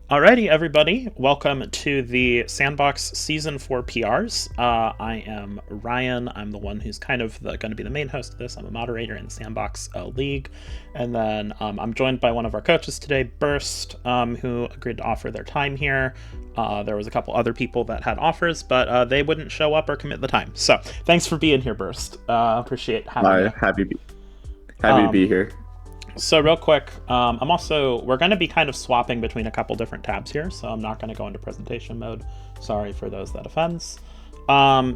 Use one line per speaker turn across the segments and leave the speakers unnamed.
Alrighty, everybody. Welcome to the Sandbox Season 4 PRs. I am Ryan. I'm the one who's kind of going to be the main host of this. I'm a moderator in the Sandbox League. And then I'm joined by one of our coaches today, Burst, who agreed to offer their time here. There was a couple other people that had offers, but they wouldn't show up or commit the time. So thanks for being here, Burst. Appreciate having you.
Happy to be here.
So real quick, we're going to be kind of swapping between a couple different tabs here, so I'm not going to go into presentation mode. Sorry for those that offends.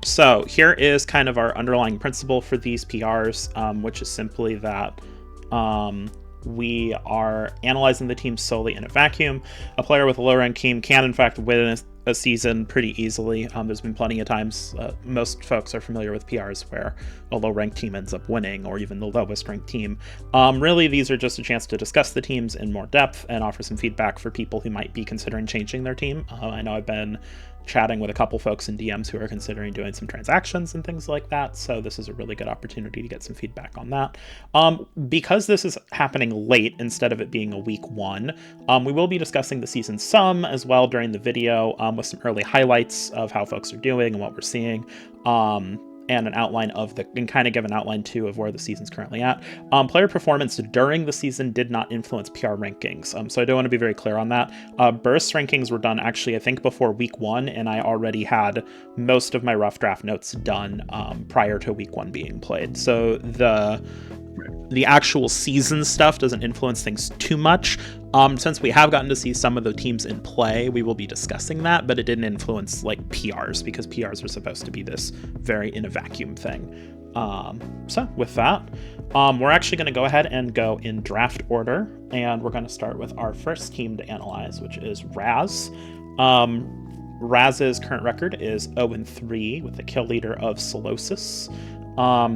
So here is kind of our underlying principle for these PRs, which is simply that we are analyzing the team solely in a vacuum. A player with a low-ranked team can, in fact, win a season pretty easily. There's been plenty of times, most folks are familiar with PRs where a low-ranked team ends up winning, or even the lowest-ranked team. Really, these are just a chance to discuss the teams in more depth and offer some feedback for people who might be considering changing their team. I know I've been chatting with a couple folks in DMs who are considering doing some transactions and things like that, so this is a really good opportunity to get some feedback on that. Because this is happening late instead of it being a week one, we will be discussing the season some as well during the video, with some early highlights of how folks are doing and what we're seeing. And an outline and kind of give an outline too of where the season's currently at. Player performance during the season did not influence PR rankings, so I do want to be very clear on that. Burst rankings were done actually, I think, before week one, and I already had most of my rough draft notes done prior to week one being played. So the actual season stuff doesn't influence things too much. Since we have gotten to see some of the teams in play, we will be discussing that, but it didn't influence like PRs, because PRs are supposed to be this very in a vacuum thing. So with that, we're actually going to go ahead and go in draft order, and we're going to start with our first team to analyze, which is Raz. Raz's current record is 0-3 with the kill leader of Solosis.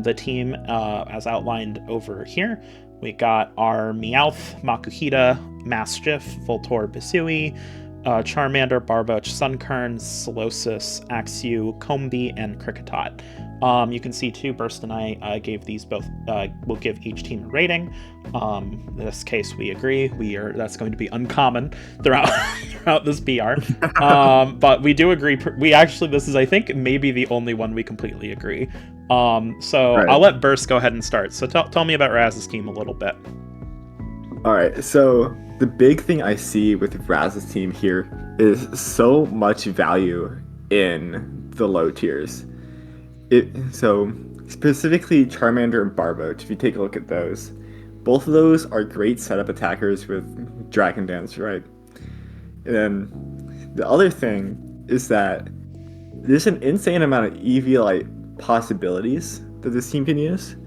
The team, as outlined over here, we got our Meowth, Makuhita, Mastiff, Voltorb, Bisui, Charmander, Barboach, Sunkern, Solosis, Axew, Combee, and Kricketot. You can see too, Burst and I gave these both, we'll give each team a rating. In this case, we agree. That's going to be uncommon throughout this PR. But we do agree. This is, I think, maybe the only one we completely agree. So right. I'll let Burst go ahead and start. So tell me about Raz's team a little bit.
All right. So the big thing I see with Raz's team here is so much value in the low tiers. So specifically Charmander and Barboach, if you take a look at those, both of those are great setup attackers with Dragon Dance, right? And then the other thing is that there's an insane amount of Eviolite possibilities that this team can use,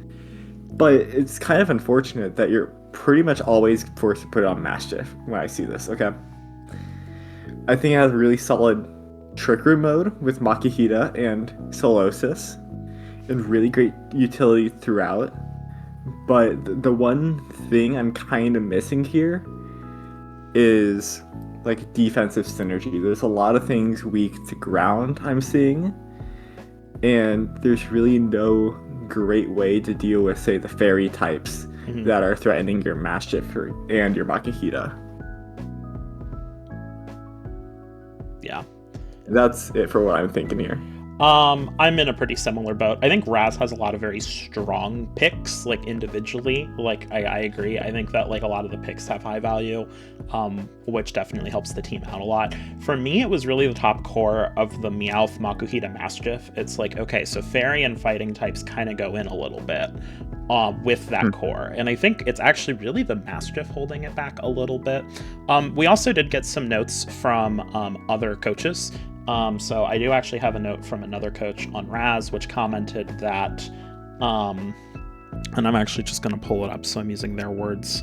but it's kind of unfortunate that you're pretty much always forced to put it on Mastiff when I see this, okay? I think it has a really solid Trick Room mode with Makuhita and Solosis, and really great utility throughout. But the one thing I'm kind of missing here is like defensive synergy. There's a lot of things weak to ground I'm seeing, and there's really no great way to deal with, say, the fairy types that are threatening your Mastiff and your Makuhita.
Yeah.
That's it for what I'm thinking here.
I'm in a pretty similar boat. I think Raz has a lot of very strong picks, like individually. Like I agree. I think that like a lot of the picks have high value, which definitely helps the team out a lot. For me, it was really the top core of the Meowth, Makuhita, Mastiff. It's like, okay, so fairy and fighting types kind of go in a little bit with that core. And I think it's actually really the Mastiff holding it back a little bit. We also did get some notes from other coaches. So I do actually have a note from another coach on Raz, which commented that, and I'm actually just going to pull it up, so I'm using their words.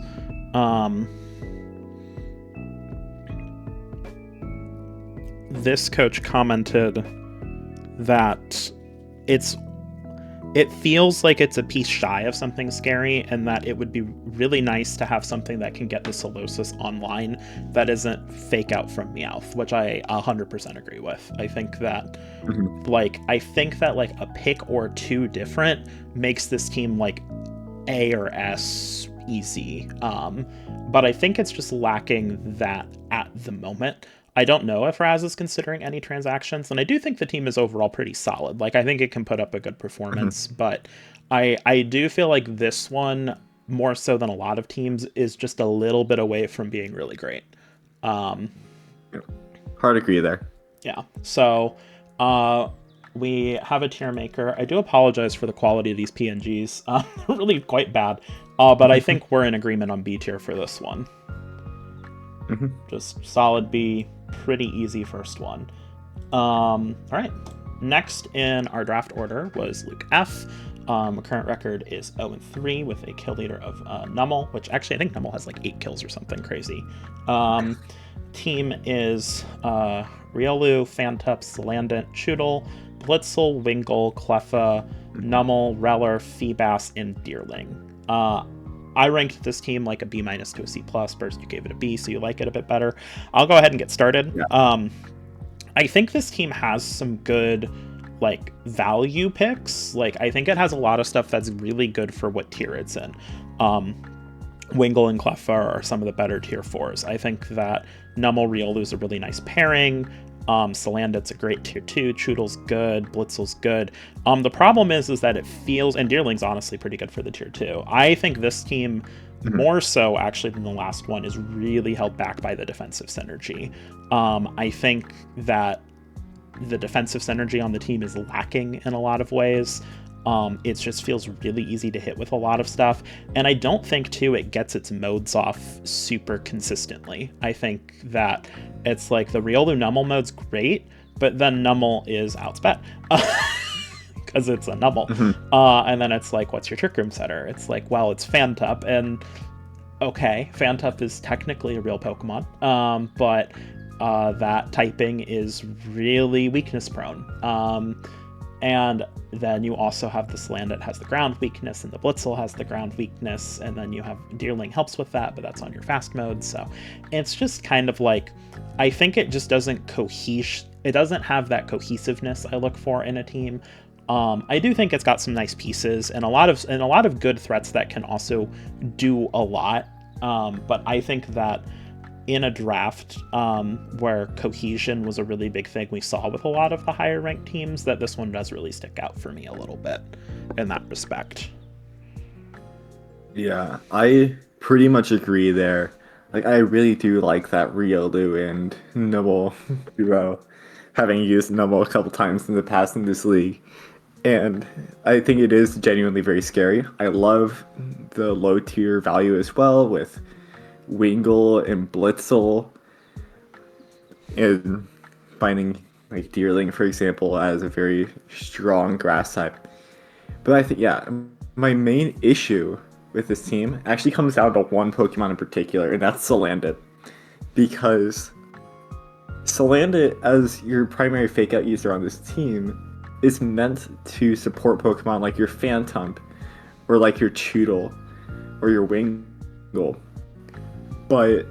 This coach commented that it feels like it's a piece shy of something scary, and that it would be really nice to have something that can get the Solosis online that isn't fake out from Meowth, which I 100% agree with. I think that like a pick or two different makes this team like A or S easy. But I think it's just lacking that at the moment. I don't know if Raz is considering any transactions, and I do think the team is overall pretty solid. Like, I think it can put up a good performance, but I do feel like this one, more so than a lot of teams, is just a little bit away from being really great.
Hard agree there.
Yeah. So we have a tier maker. I do apologize for the quality of these PNGs. They're really quite bad. But I think we're in agreement on B tier for this one. Just solid B, pretty easy first one. All right. Next in our draft order was Luke F. Current record is 0-3 with a kill leader of Nummel, which actually I think Nummel has like 8 kills or something crazy. Team is Riolu, Fantup, Salandant, Choodle, Blitzel, Wingle, Cleffa, Nummel, Reller, Feebas, and Deerling. I ranked this team like a B- to a C+. First, you gave it a B, so you like it a bit better. I'll go ahead and get started. Yeah. I think this team has some good, like, value picks. Like, I think it has a lot of stuff that's really good for what tier it's in. Wingle and Cleffa are some of the better tier 4s. I think that Nummel Riolu is a really nice pairing. Salandit's a great tier 2. Choodle's good. Blitzel's good. The problem is that it feels, and Deerling's honestly pretty good for the tier 2. I think this team, more so actually than the last one, is really held back by the defensive synergy. I think that the defensive synergy on the team is lacking in a lot of ways. It just feels really easy to hit with a lot of stuff. And I don't think, too, it gets its modes off super consistently. I think that it's like the Riolu Nummel mode's great, but then Nummel is outsped. Because it's a Nummel. And then it's like, what's your Trick Room setter? It's like, well, it's Fantup. And okay, Fantup is technically a real Pokemon. But that typing is really weakness prone. And then you also have the Salandit has the ground weakness, and the Blitzel has the ground weakness, and then you have Deerling helps with that, but that's on your fast mode. So it's just kind of like, I think it just doesn't it doesn't have that cohesiveness I look for in a team. I do think it's got some nice pieces and a lot of good threats that can also do a lot. But I think that in a draft where cohesion was a really big thing we saw with a lot of the higher ranked teams, that this one does really stick out for me a little bit in that respect.
Yeah, I pretty much agree there. Like, I really do like that Riolu and Nummel duo, having used Nummel a couple times in the past in this league. And I think it is genuinely very scary. I love the low tier value as well with Wingle and Blitzel, and finding like Deerling, for example, as a very strong grass type. But I think, yeah, my main issue with this team actually comes down to one Pokemon in particular, and that's Salandit. Because Salandit, as your primary fake out user on this team, is meant to support Pokemon like your Phantump, or like your Choodle, or your Wingle. But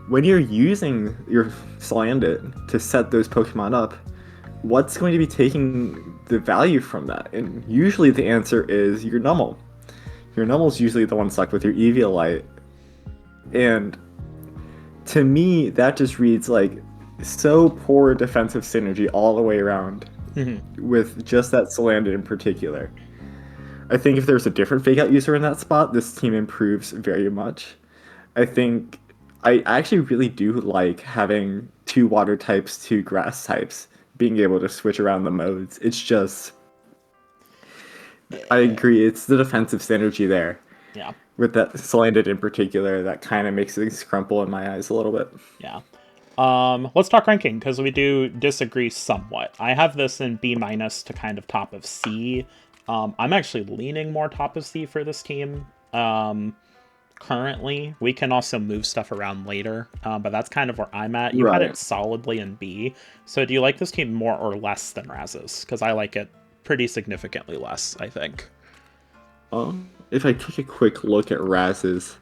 when you're using your Salandit to set those Pokemon up, what's going to be taking the value from that? And usually the answer is your Nummel. Your Nummel's usually the one stuck with your Eviolite. And to me, that just reads like so poor defensive synergy all the way around with just that Salandit in particular. I think if there's a different fake out user in that spot, this team improves very much. I actually really do like having 2 water types, 2 grass types, being able to switch around the modes. It's just, I agree, it's the defensive synergy there.
Yeah.
With that Salandit in particular, that kind of makes things crumple in my eyes a little bit.
Yeah. Let's talk ranking, because we do disagree somewhat. I have this in B- to kind of top of C. I'm actually leaning more top of C for this team. Currently, we can also move stuff around later, but that's kind of where I'm at. You had it solidly in B. So do you like this team more or less than Raz's? Because I like it pretty significantly less, I think.
If I take a quick look at Raz's,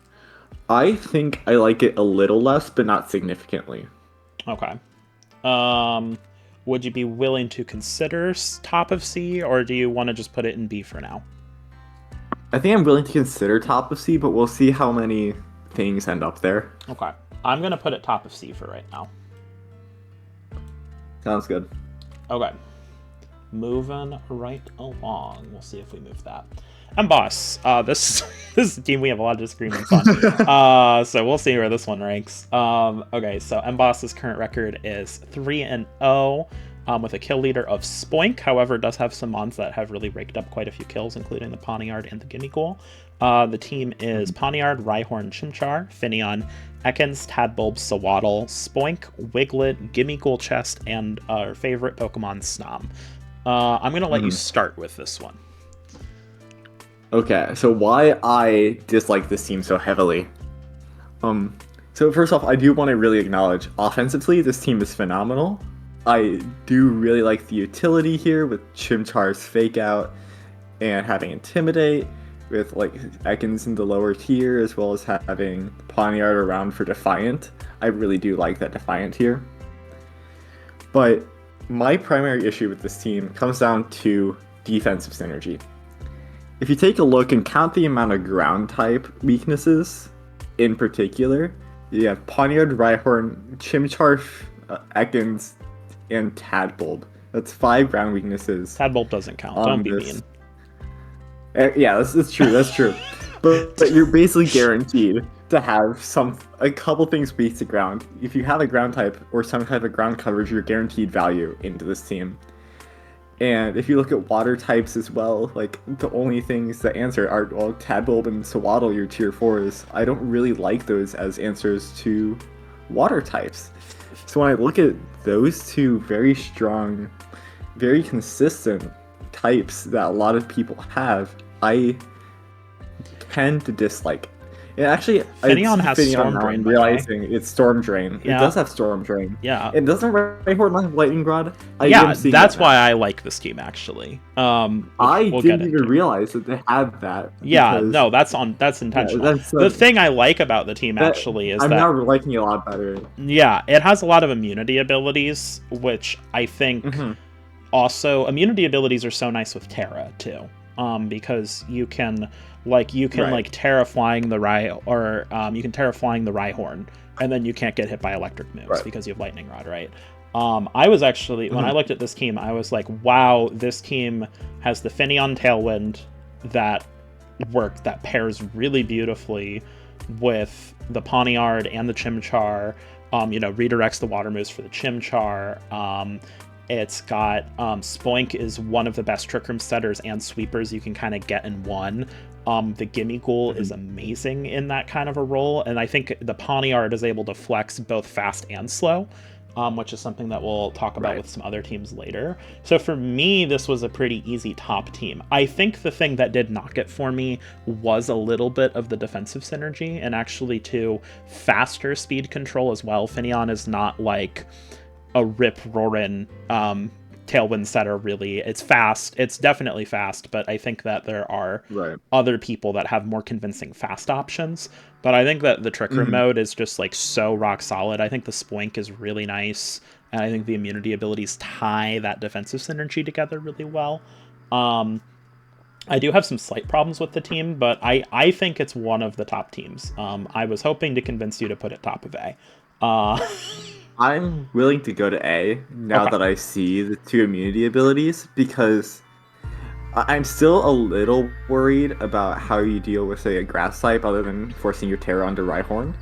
I think I like it a little less, but not significantly.
Okay. Would you be willing to consider top of C, or do you want to just put it in B for now?
I think I'm willing to consider top of C, but we'll see how many things end up there.
Okay. I'm going to put it top of C for right now.
Sounds good.
Okay. Moving right along. We'll see if we move that. And boss, this is a team we have a lot of disagreements on. So we'll see where this one ranks. Okay, so Mboss's current record is 3-0. With a kill leader of Spoink. However, does have some mons that have really raked up quite a few kills, including the Poniard and the Gimmighoul. The team is Poniard, Rhyhorn, Chimchar, Finneon, Ekans, Tadbulb, Sawaddle, Spoink, Wiglet, Gimmighoul Chest, and our favorite Pokemon, Snom. I'm going to let you start with this one.
Okay, so why I dislike this team so heavily. So first off, I do want to really acknowledge, offensively, this team is phenomenal. I do really like the utility here with Chimchar's Fake Out and having Intimidate, with like Ekans in the lower tier, as well as having Poniard around for Defiant. I really do like that Defiant here. But my primary issue with this team comes down to defensive synergy. If you take a look and count the amount of ground type weaknesses in particular, you have Poniard, Rhyhorn, Chimchar, Ekans, and Tadbulb. That's 5 ground weaknesses.
Tadbulb doesn't count. Don't be mean.
Yeah, that's true. That's true. but you're basically guaranteed to have a couple things weak to ground. If you have a ground type or some type of ground coverage, you're guaranteed value into this team. And if you look at water types as well, like the only things that answer are, well, Tadbulb and Sawaddle, your tier 4s. I don't really like those as answers to water types. So when I look at those two very strong, very consistent types that a lot of people have, I tend to dislike. And actually,
Finneon has Storm Drain.
I'm realizing it's Storm Drain.
Yeah.
It does have Storm Drain.
Yeah.
It doesn't Rhyhorn have Lightning Rod.
That's why I like this team, actually.
I didn't even realize that they had that.
Yeah, no, that's intentional.
Yeah,
the thing I like about the team, actually, is
I'm now liking it a lot better.
Yeah, it has a lot of immunity abilities, which I think also... Immunity abilities are so nice with Terra, too. Because you can Terra Flying the you can Terra Flying the Rhyhorn, and then you can't get hit by electric moves because you have Lightning Rod, right? I was actually, when I looked at this team, I was like, wow, this team has the Finneon Tailwind that pairs really beautifully with the Poniard and the Chimchar, redirects the water moves for the Chimchar. It's got Spoink is one of the best Trick Room setters and sweepers you can kind of get in one. The Gimmighoul is amazing in that kind of a role, and I think the Poniard is able to flex both fast and slow, which is something that we'll talk about with some other teams later. So for me, this was a pretty easy top team. I think the thing that did knock it for me was a little bit of the defensive synergy, and actually too, faster speed control as well. Finneon is not like a rip-roaring Tailwind setter, really. It's fast. It's definitely fast, but I think that there are other people that have more convincing fast options. But I think that the Trick Room mode is just like so rock solid. I think the Spoink is really nice, and I think the immunity abilities tie that defensive synergy together really well. I do have some slight problems with the team, but I think it's one of the top teams. I was hoping to convince you to put it top of A.
I'm willing to go to A now that I see the 2 immunity abilities, because I'm still a little worried about how you deal with, say, a grass type other than forcing your Terra onto Rhyhorn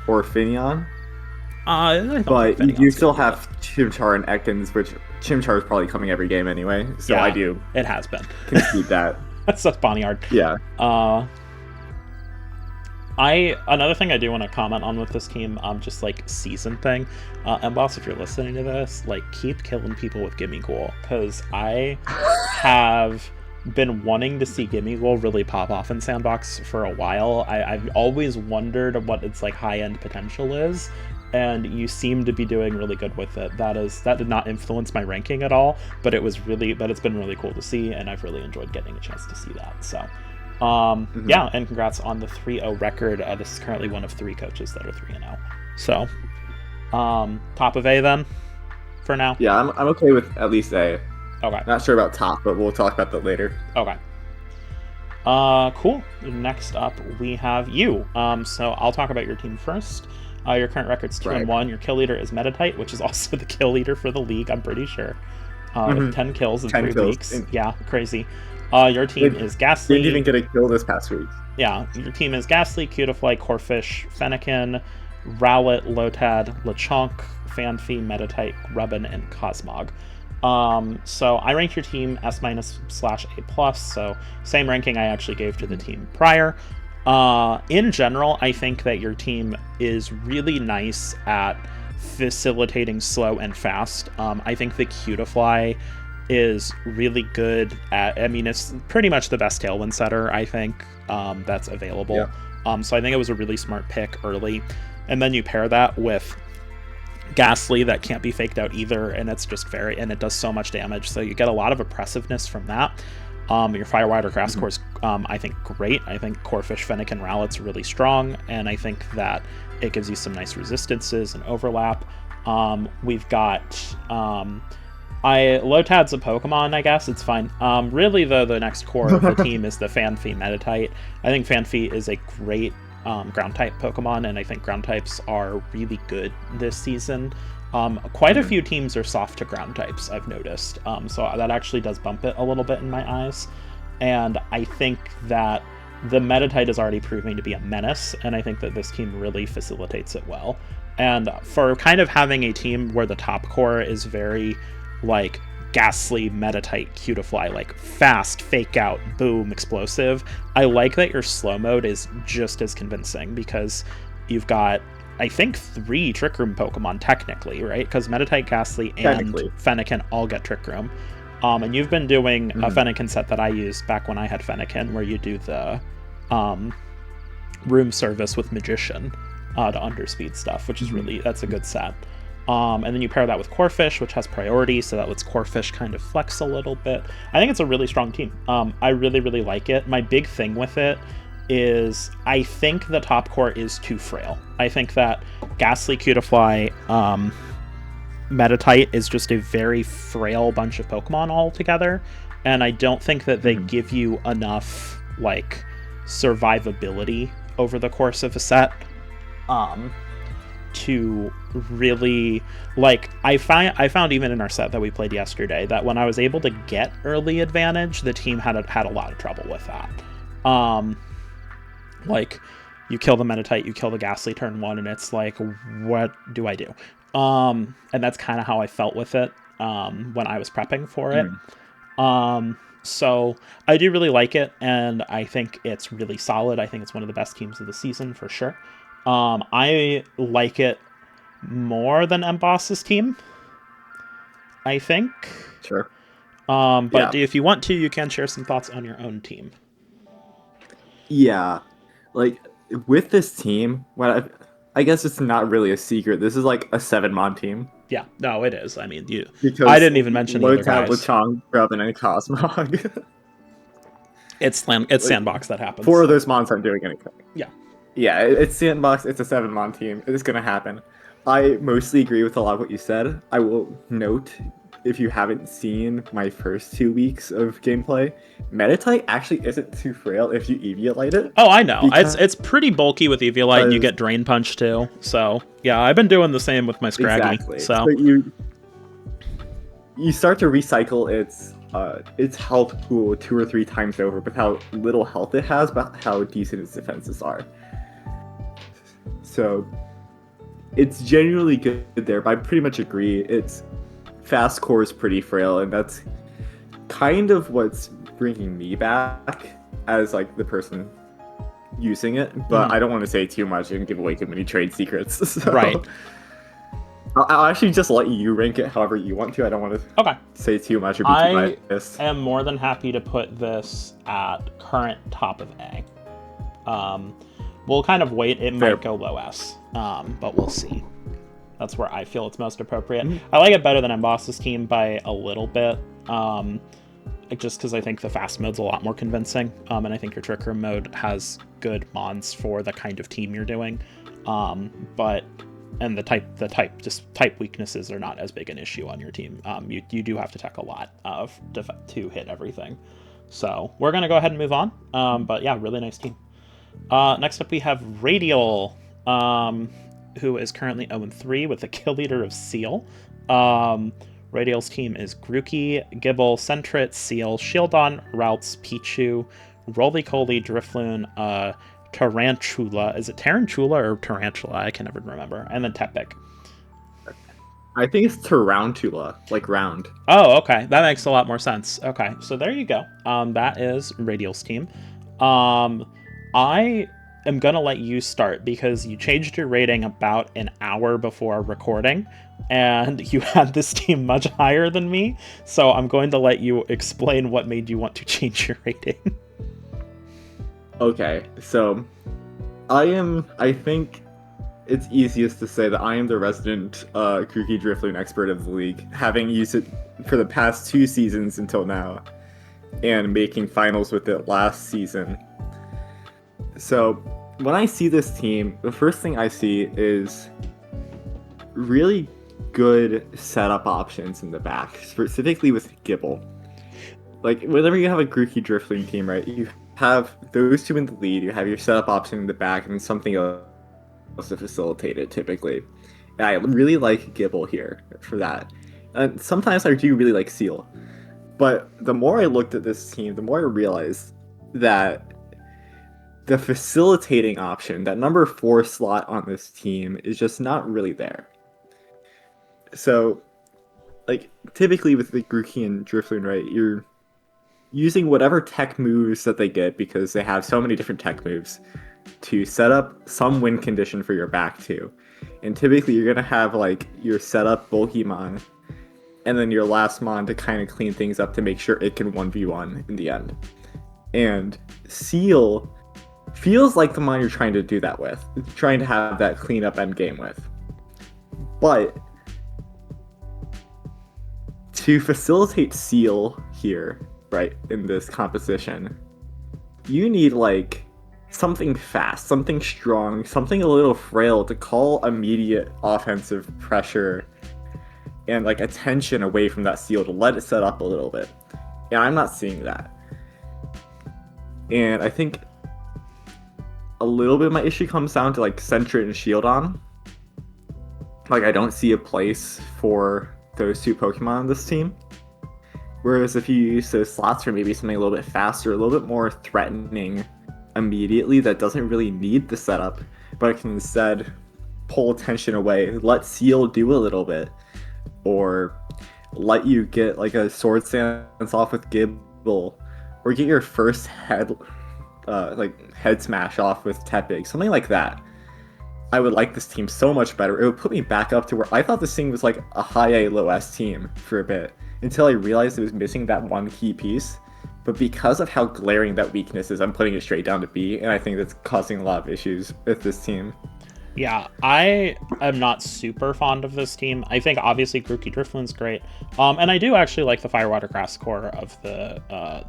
or Finneon. But you still have Chimchar and Ekans, which Chimchar is probably coming every game anyway, so I do.
It has been.
Concede that.
That's Poniard.
Yeah.
Another thing I do want to comment on with this team, just like season thing, and boss, if you're listening to this, like keep killing people with Gimmighoul, because I have been wanting to see Gimmighoul really pop off in Sandbox for a while. I've always wondered what its like high-end potential is, and you seem to be doing really good with it. That did not influence my ranking at all, but it's been really cool to see, and I've really enjoyed getting a chance to see that. So. Yeah, and congrats on the 3-0 record. This is currently one of 3 coaches that are 3-0. So, top of A then, for now?
Yeah, I'm okay with at least A.
Okay.
Not sure about top, but we'll talk about that later.
Okay. Cool. Next up, we have you. So I'll talk about your team first. Your current record's 2
Right.
and 1. Your kill leader is Meditite, which is also the kill leader for the league, I'm pretty sure. With 10 kills in
10
3
kills.
weeks. Yeah, crazy. Your team is Ghastly.
Didn't even get a kill this past week.
Yeah, your team is Ghastly, Cutiefly, Corfish, Fennekin, Rowlet, Lotad, Lechonk, Fanfi, Meditite, Rubbin, and Cosmog. So I ranked your team S-/A+, so same ranking I actually gave to the team prior. In general, I think that your team is really nice at facilitating slow and fast. I think the Cutiefly is really good at, I mean, it's pretty much the best Tailwind setter, I think, that's available.
Yeah.
So I think it was a really smart pick early. And then you pair that with Ghastly that can't be faked out either, and it's just and it does so much damage, so you get a lot of oppressiveness from that. Your Firewire Grass Core is, I think, great. I think Corfish, Fennec, and Rowlet's really strong, and I think that it gives you some nice resistances and overlap. We've got Lotad's a Pokemon, I guess. It's fine. Really, though, the next core of the team is the Fanfi Meditite. I think Fanfi is a great ground type Pokemon, and I think ground types are really good this season. Quite a few teams are soft to ground types, I've noticed. So that actually does bump it a little bit in my eyes. And I think that the Meditite is already proving to be a menace, and I think that this team really facilitates it well. And for kind of having a team where the top core is very, like, Ghastly, Meditite, Cutiefly, like fast, fake out, boom, explosive. I like that your slow mode is just as convincing because you've got, I think, 3 Trick Room Pokemon technically, right? Because Meditite, Ghastly, and Fennekin all get Trick Room. And you've been doing a Fennekin set that I used back when I had Fennekin, where you do the room service with Magician to underspeed stuff, which is really, that's a good set. And then you pair that with Corfish, which has priority, so that lets Corfish kind of flex a little bit. I think it's a really strong team. I really, really like it. My big thing with it is I think the top core is too frail. I think that Ghastly, Cutiefly, Meditite is just a very frail bunch of Pokemon all together, and I don't think that they give you enough, like, survivability over the course of a set. To really, like, I found even in our set that we played yesterday that when I was able to get early advantage, the team had a lot of trouble with that. Like, you kill the Meditite, you kill the Ghastly turn 1, and it's like, what do I do? And that's kind of how I felt with it when I was prepping for it. So I do really like it, and I think it's really solid. I think it's one of the best teams of the season for sure. I like it more than Emboss's team, I think.
Sure.
But if you want to, you can share some thoughts on your own team.
Yeah. Like, with this team, I guess it's not really a secret. This is like a 7-mon team.
Yeah, no, it is. I mean,
because
I didn't even mention the other guys.
Lechonk, Rubbin, and Cosmog.
It's Sandbox that happens.
4 of those mons aren't doing anything.
Yeah,
it's Sandbox. It's a 7-mon team. It's gonna happen. I mostly agree with a lot of what you said. I will note, if you haven't seen my first 2 weeks of gameplay, Meditite actually isn't too frail if you Eviolite it.
Oh, I know. It's pretty bulky with Eviolite, and you get Drain Punch too. So yeah, I've been doing the same with my Scraggy.
Exactly.
So
you start to recycle its health pool 2 or 3 times over with how little health it has, but how decent its defenses are. So it's genuinely good there, but I pretty much agree. Its fast core is pretty frail, and that's kind of what's bringing me back as, like, the person using it. But I don't want to say too much and give away too many trade secrets. So
right.
I'll actually just let you rank it however you want to. I don't want to say too much or be too biased.
I am more than happy to put this at current top of A. We'll kind of wait. It might go low S, but we'll see. That's where I feel it's most appropriate. I like it better than Emboss's team by a little bit, just because I think the fast mode's a lot more convincing, and I think your Trick Room mode has good mons for the kind of team you're doing. And the type weaknesses are not as big an issue on your team. You do have to tech a lot to hit everything. So we're going to go ahead and move on. But yeah, really nice team. Next up, we have Radial, who is currently 0-3 with the kill leader of Seal. Radial's team is Grookey, Gibble, Sentret, Seal, Shieldon, Routes, Pichu, Roly-Coly, Drifloon, Tarantula. Is it Tarantula or Tarantula? I can never remember. And then Tepig.
I think it's Tarantula, like round.
Oh, okay. That makes a lot more sense. Okay, so there you go. That is Radial's team. I am going to let you start because you changed your rating about an hour before recording, and you had this team much higher than me, so I'm going to let you explain what made you want to change your rating.
Okay, so I think it's easiest to say that I am the resident Grookey Drifloon expert of the league, having used it for the past 2 seasons until now, and making finals with it last season. So, when I see this team, the first thing I see is really good setup options in the back, specifically with Gibble. Like, whenever you have a Grookey Drifloon team, right, you have those 2 in the lead, you have your setup option in the back, and something else to facilitate it, typically. And I really like Gibble here for that. And sometimes I do really like Seal. But the more I looked at this team, the more I realized that the facilitating option, that number 4 slot on this team, is just not really there. So, like, typically with the Grookey and Drifloon, right, you're using whatever tech moves that they get, because they have so many different tech moves, to set up some win condition for your back too. And typically you're going to have, like, your setup bulky mon, and then your last mon to kind of clean things up to make sure it can 1v1 in the end. And Seal feels like the mon you're trying to do that with, trying to have that cleanup end game with. But to facilitate Seal here, right, in this composition, you need, like, something fast, something strong, something a little frail to call immediate offensive pressure and, like, attention away from that Seal to let it set up a little bit. And I'm not seeing that. And I think a little bit of my issue comes down to, like, Sentret and Shieldon. Like, I don't see a place for those 2 Pokemon on this team. Whereas if you use those slots for maybe something a little bit faster, a little bit more threatening immediately, that doesn't really need the setup, but can instead pull attention away, let Seal do a little bit, or let you get, like, a sword stance off with Gibble, or get your first head smash off with Tepig, something like that. I would like this team so much better. It would put me back up to where I thought this team was like a high A, low S team for a bit, until I realized it was missing that one key piece. But because of how glaring that weakness is, I'm putting it straight down to B, and I think that's causing a lot of issues with this team.
Yeah, I am not super fond of this team. I think obviously Grookey Drifloon's great, and I do actually like the Firewater Grass core of the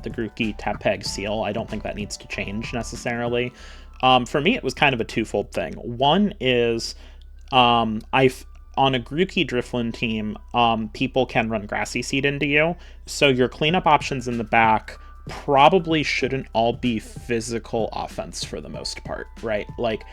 Grookey Tepig Seal. I don't think that needs to change necessarily. For me, it was kind of a twofold thing. One is on a Grookey Drifloon team, people can run Grassy Seed into you, so your cleanup options in the back probably shouldn't all be physical offense for the most part, right? Like,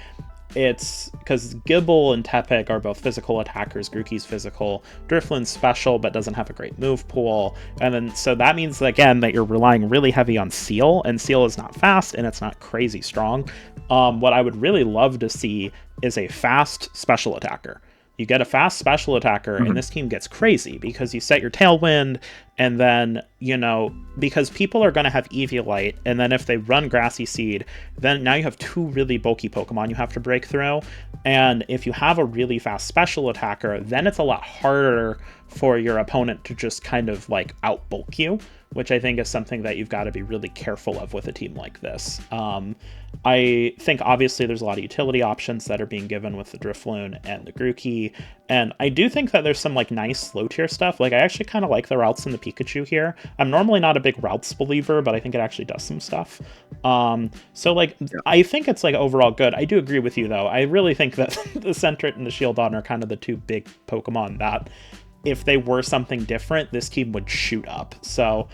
it's because Gibble and Tepig are both physical attackers. Grookey's physical. Drifloon's special, but doesn't have a great move pool. And then, so that means, again, that you're relying really heavy on Seal, and Seal is not fast, and it's not crazy strong. What I would really love to see is a fast special attacker. You get a fast special attacker, and this team gets crazy because you set your Tailwind, and then, you know, because people are going to have Eviolite, and then if they run Grassy Seed, then now you have 2 really bulky Pokemon you have to break through. And if you have a really fast special attacker, then it's a lot harder for your opponent to just kind of, like, out-bulk you, which I think is something that you've got to be really careful of with a team like this. I think obviously there's a lot of utility options that are being given with the Drifloon and the Grookey, and I do think that there's some, like, nice low tier stuff. Like, I actually kind of like the Routes and the Pikachu here. I'm normally not a big Routes believer, but I think it actually does some stuff. So, like, I think it's, like, overall good. I do agree with you, though. I really think that the Sentret and the Shieldon are kind of the 2 big Pokemon that, if they were something different, this team would shoot up. So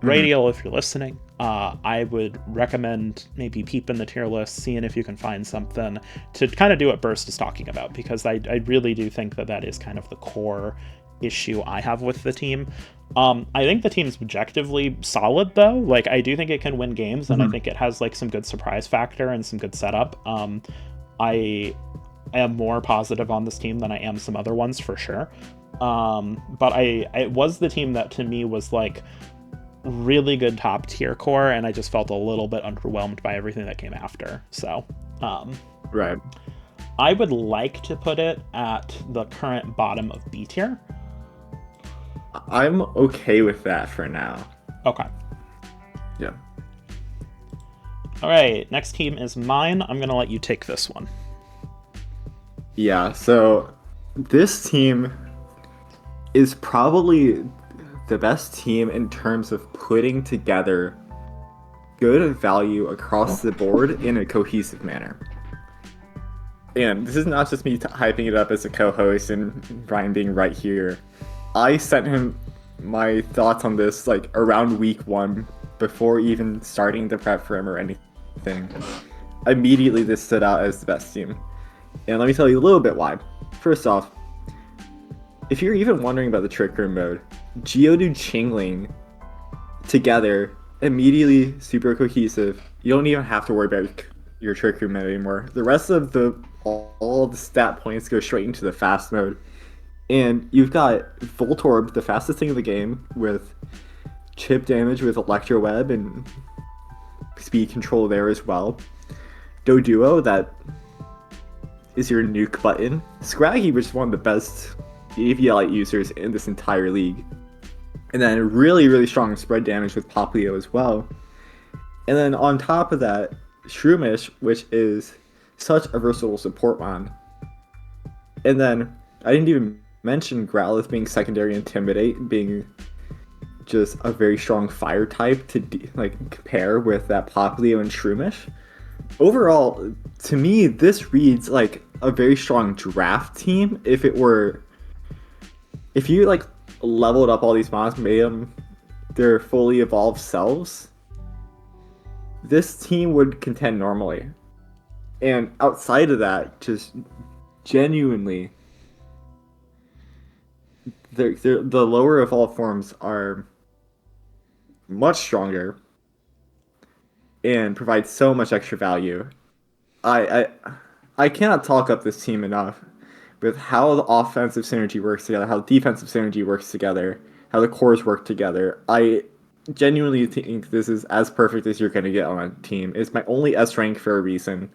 Radial, if you're listening, I would recommend maybe peeping the tier list, seeing if you can find something to kind of do what Burst is talking about, because I really do think that is kind of the core issue I have with the team. I think the team's objectively solid, though. Like, I do think it can win games, and I think it has like some good surprise factor and some good setup. I am more positive on this team than I am some other ones, for sure. But it was the team that to me was like really good top tier core, and I just felt a little bit underwhelmed by everything that came after. So
right,
I would like to put it at the current bottom of B tier.
I'm okay with that for now.
Okay.
Yeah.
All right, next team is mine. I'm gonna let you take this one.
Yeah, so this team is probably the best team in terms of putting together good value across the board in a cohesive manner. And this is not just me hyping it up as a co-host and Brian being right here. I sent him my thoughts on this like around week 1 before even starting the prep for him or anything. Immediately this stood out as the best team. And let me tell you a little bit why. First off, if you're even wondering about the Trick Room mode, Geodude Chingling together, immediately super cohesive. You don't even have to worry about your Trick Room mode anymore. The rest of all the stat points go straight into the fast mode. And you've got Voltorb, the fastest thing in the game, with chip damage with Electro Web and speed control there as well. Doduo, that is your nuke button. Scraggy, which is one of the best EV users in this entire league. And then really, really strong spread damage with Poplio as well. And then on top of that, Shroomish, which is such a versatile support mon. And then I didn't even mention Growlithe being secondary Intimidate, being just a very strong fire type to compare with that Poplio and Shroomish. Overall, to me, this reads like a very strong draft team. If you like leveled up all these mons, made them their fully evolved selves, this team would contend normally. And outside of that, just genuinely, the lower evolved forms are much stronger and provide so much extra value. I cannot talk up this team enough with how the offensive synergy works together, how the defensive synergy works together, how the cores work together. I genuinely think this is as perfect as you're going to get on a team. It's my only S rank for a reason.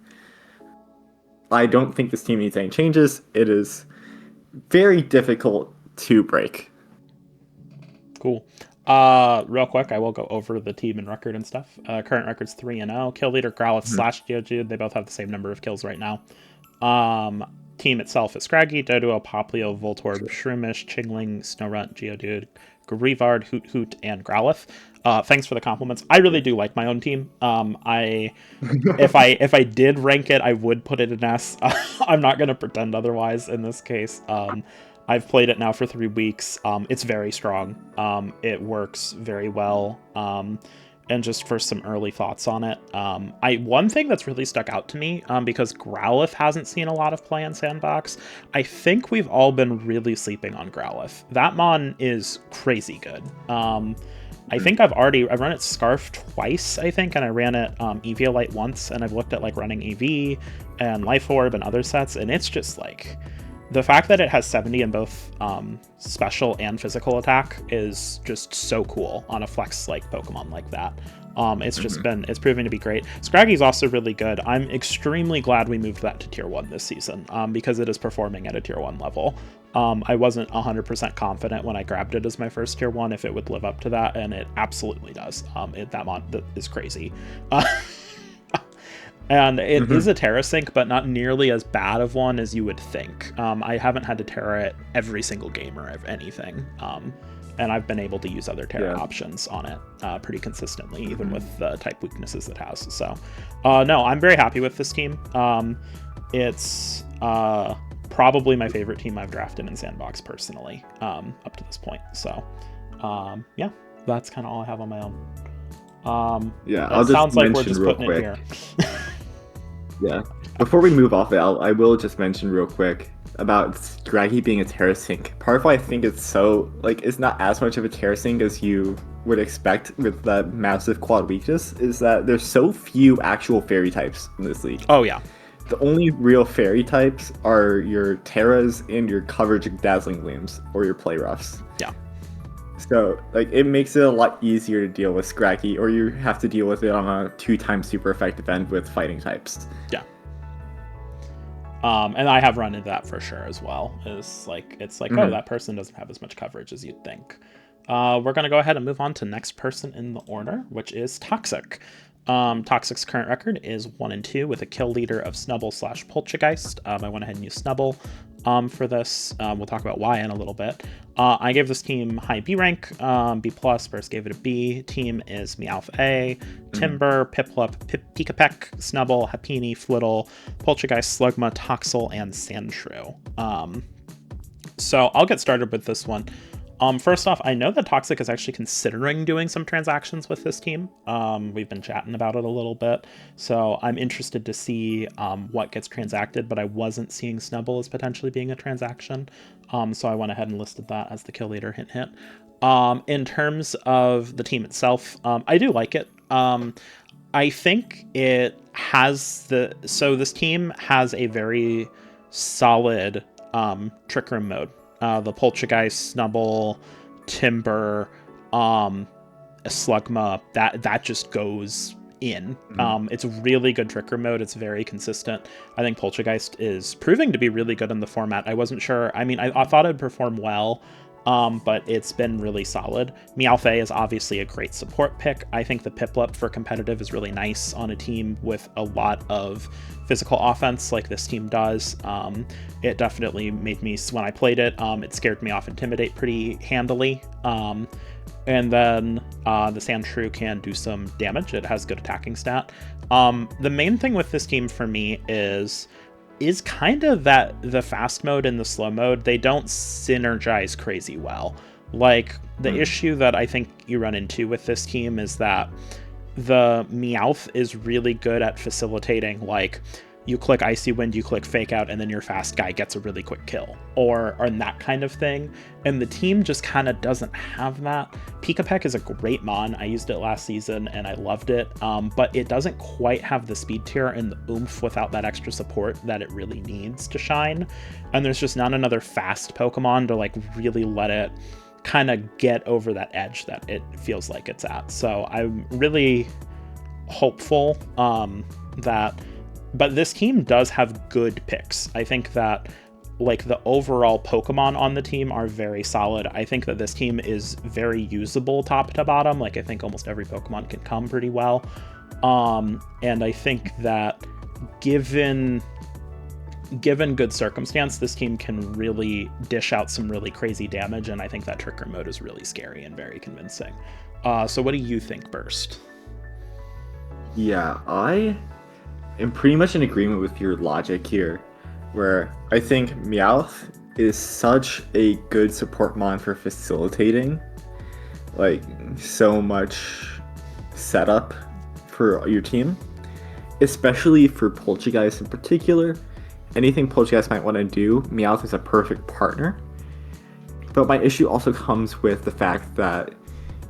I don't think this team needs any changes. It is very difficult to break.
Cool. Real quick, I will go over the team and record and stuff. Current record's 3-0. Kill leader Growlithe / Geodude. They both have the same number of kills right now. Team itself is Scraggy, Doduo, Poplio, Voltorb, Shroomish, Chingling, Snorunt, Geodude, Greavard, Hoot, and Growlithe. Thanks for the compliments. I really do like my own team. If I did rank it, I would put it in S. I'm not going to pretend otherwise in this case. I've played it now for 3 weeks. It's very strong. It works very well. And just for some early thoughts on it, one thing that's really stuck out to me, because Growlithe hasn't seen a lot of play in Sandbox, I think we've all been really sleeping on Growlithe. That mon is crazy good. I think I've run it Scarf twice, I think, and I ran it Eviolite once, and I've looked at like running EV and Life Orb and other sets, and it's just like, the fact that it has 70 in both special and physical attack is just so cool on a flex like Pokemon like that. It's just it's proving to be great. Scraggy's also really good. I'm extremely glad we moved that to tier 1 this season, because it is performing at a tier 1 level. I wasn't 100% confident when I grabbed it as my first tier 1 if it would live up to that, and it absolutely does. That mod is crazy. And it is a Terra sync, but not nearly as bad of one as you would think. I haven't had to Terra it every single game or anything. And I've been able to use other Terra options on it pretty consistently, even with the type weaknesses it has. So, no, I'm very happy with this team. It's probably my favorite team I've drafted in Sandbox personally, up to this point. So, yeah, That's kind of all I have on my own.
Yeah,
It
I'll just
sounds like we're
mention
just
real
putting it
quick.
here.
Yeah. Before we move off it, I will just mention real quick about Scraggy being a terror sink. Part of why I think it's so, like, it's not as much of a terror sink as you would expect with that massive quad weakness is that there's so few actual fairy types in this league.
Oh yeah.
The only real fairy types are your Terras and your coverage Dazzling Gleams or your Play Roughs.
Yeah.
So, like, it makes it a lot easier to deal with Scraggy, or you have to deal with it on a 2-time super effective end with fighting types.
Yeah. And I have run into that for sure as well. It's like, oh, that person doesn't have as much coverage as you'd think. We're going to go ahead and move on to next person in the order, which is Toxic. Toxic's current record is 1-2 with a kill leader of Snubble/Poltergeist. I went ahead and used Snubble for this. We'll talk about why in a little bit. I gave this team high B rank, B+. Burst gave it a B. Team is Meowth A, Timber, Piplup, Pikapek, Snubble, Happiny, Flittle, Poltergeist, Slugma, Toxel, and Sandshrew. So I'll get started with this one. First off, I know that Toxic is actually considering doing some transactions with this team. We've been chatting about it a little bit, so I'm interested to see what gets transacted, but I wasn't seeing Snubble as potentially being a transaction, so I went ahead and listed that as the kill leader, hint, hint. In terms of the team itself, I do like it. I think it has so this team has a very solid Trick Room mode. The Poltergeist, Snubble, Timber, Slugma, that just goes in. It's a really good Trick Room mode. It's very consistent. I think Poltergeist is proving to be really good in the format. I wasn't sure. I mean, I thought it'd perform well, but it's been really solid. Meowth A is obviously a great support pick. I think the Piplup for competitive is really nice on a team with a lot of physical offense like this team does. It definitely made me, when I played it, it scared me off Intimidate pretty handily. And then the Sandshrew can do some damage. It has good attacking stat. The main thing with this team for me is kind of that the fast mode and the slow mode, they don't synergize crazy well. Like, the issue that I think you run into with this team is that the Meowth is really good at facilitating, like, you click Icy Wind, you click Fake Out, and then your fast guy gets a really quick kill, or that kind of thing. And the team just kind of doesn't have that. Pikapek is a great mon. I used it last season and I loved it, but it doesn't quite have the speed tier and the oomph without that extra support that it really needs to shine. And there's just not another fast Pokemon to like really let it kind of get over that edge that it feels like it's at. So I'm really hopeful but this team does have good picks. I think that like the overall Pokemon on the team are very solid. I think that this team is very usable top to bottom. Like, I think almost every Pokemon can come pretty well. And I think that given good circumstance, this team can really dish out some really crazy damage, and I think that Trick Room mode is really scary and very convincing. So what do you think, Burst?
Yeah, I am pretty much in agreement with your logic here, where I think Meowth is such a good support mon for facilitating, like, so much setup for your team, especially for Poltergeist in particular. Anything Poltergeist might want to do, Meowth is a perfect partner. But my issue also comes with the fact that